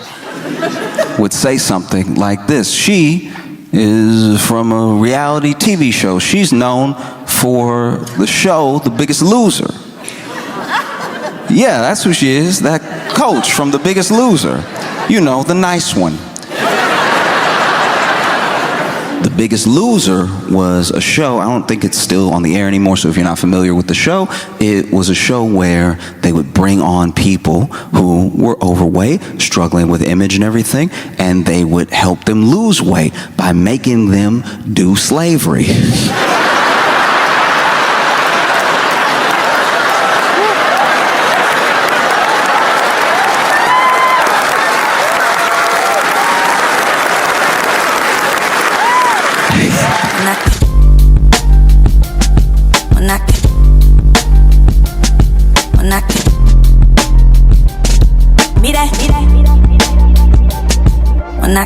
would say something like this. She is from a reality TV show. She's known for the show The Biggest Loser. Yeah, that's who she is, that coach from The Biggest Loser. You know, the nice one. The Biggest Loser was a show, I don't think it's still on the air anymore, so if you're not familiar with the show, it was a show where they would bring on people who were overweight, struggling with image and everything, and they would help them lose weight by making them do slavery. When I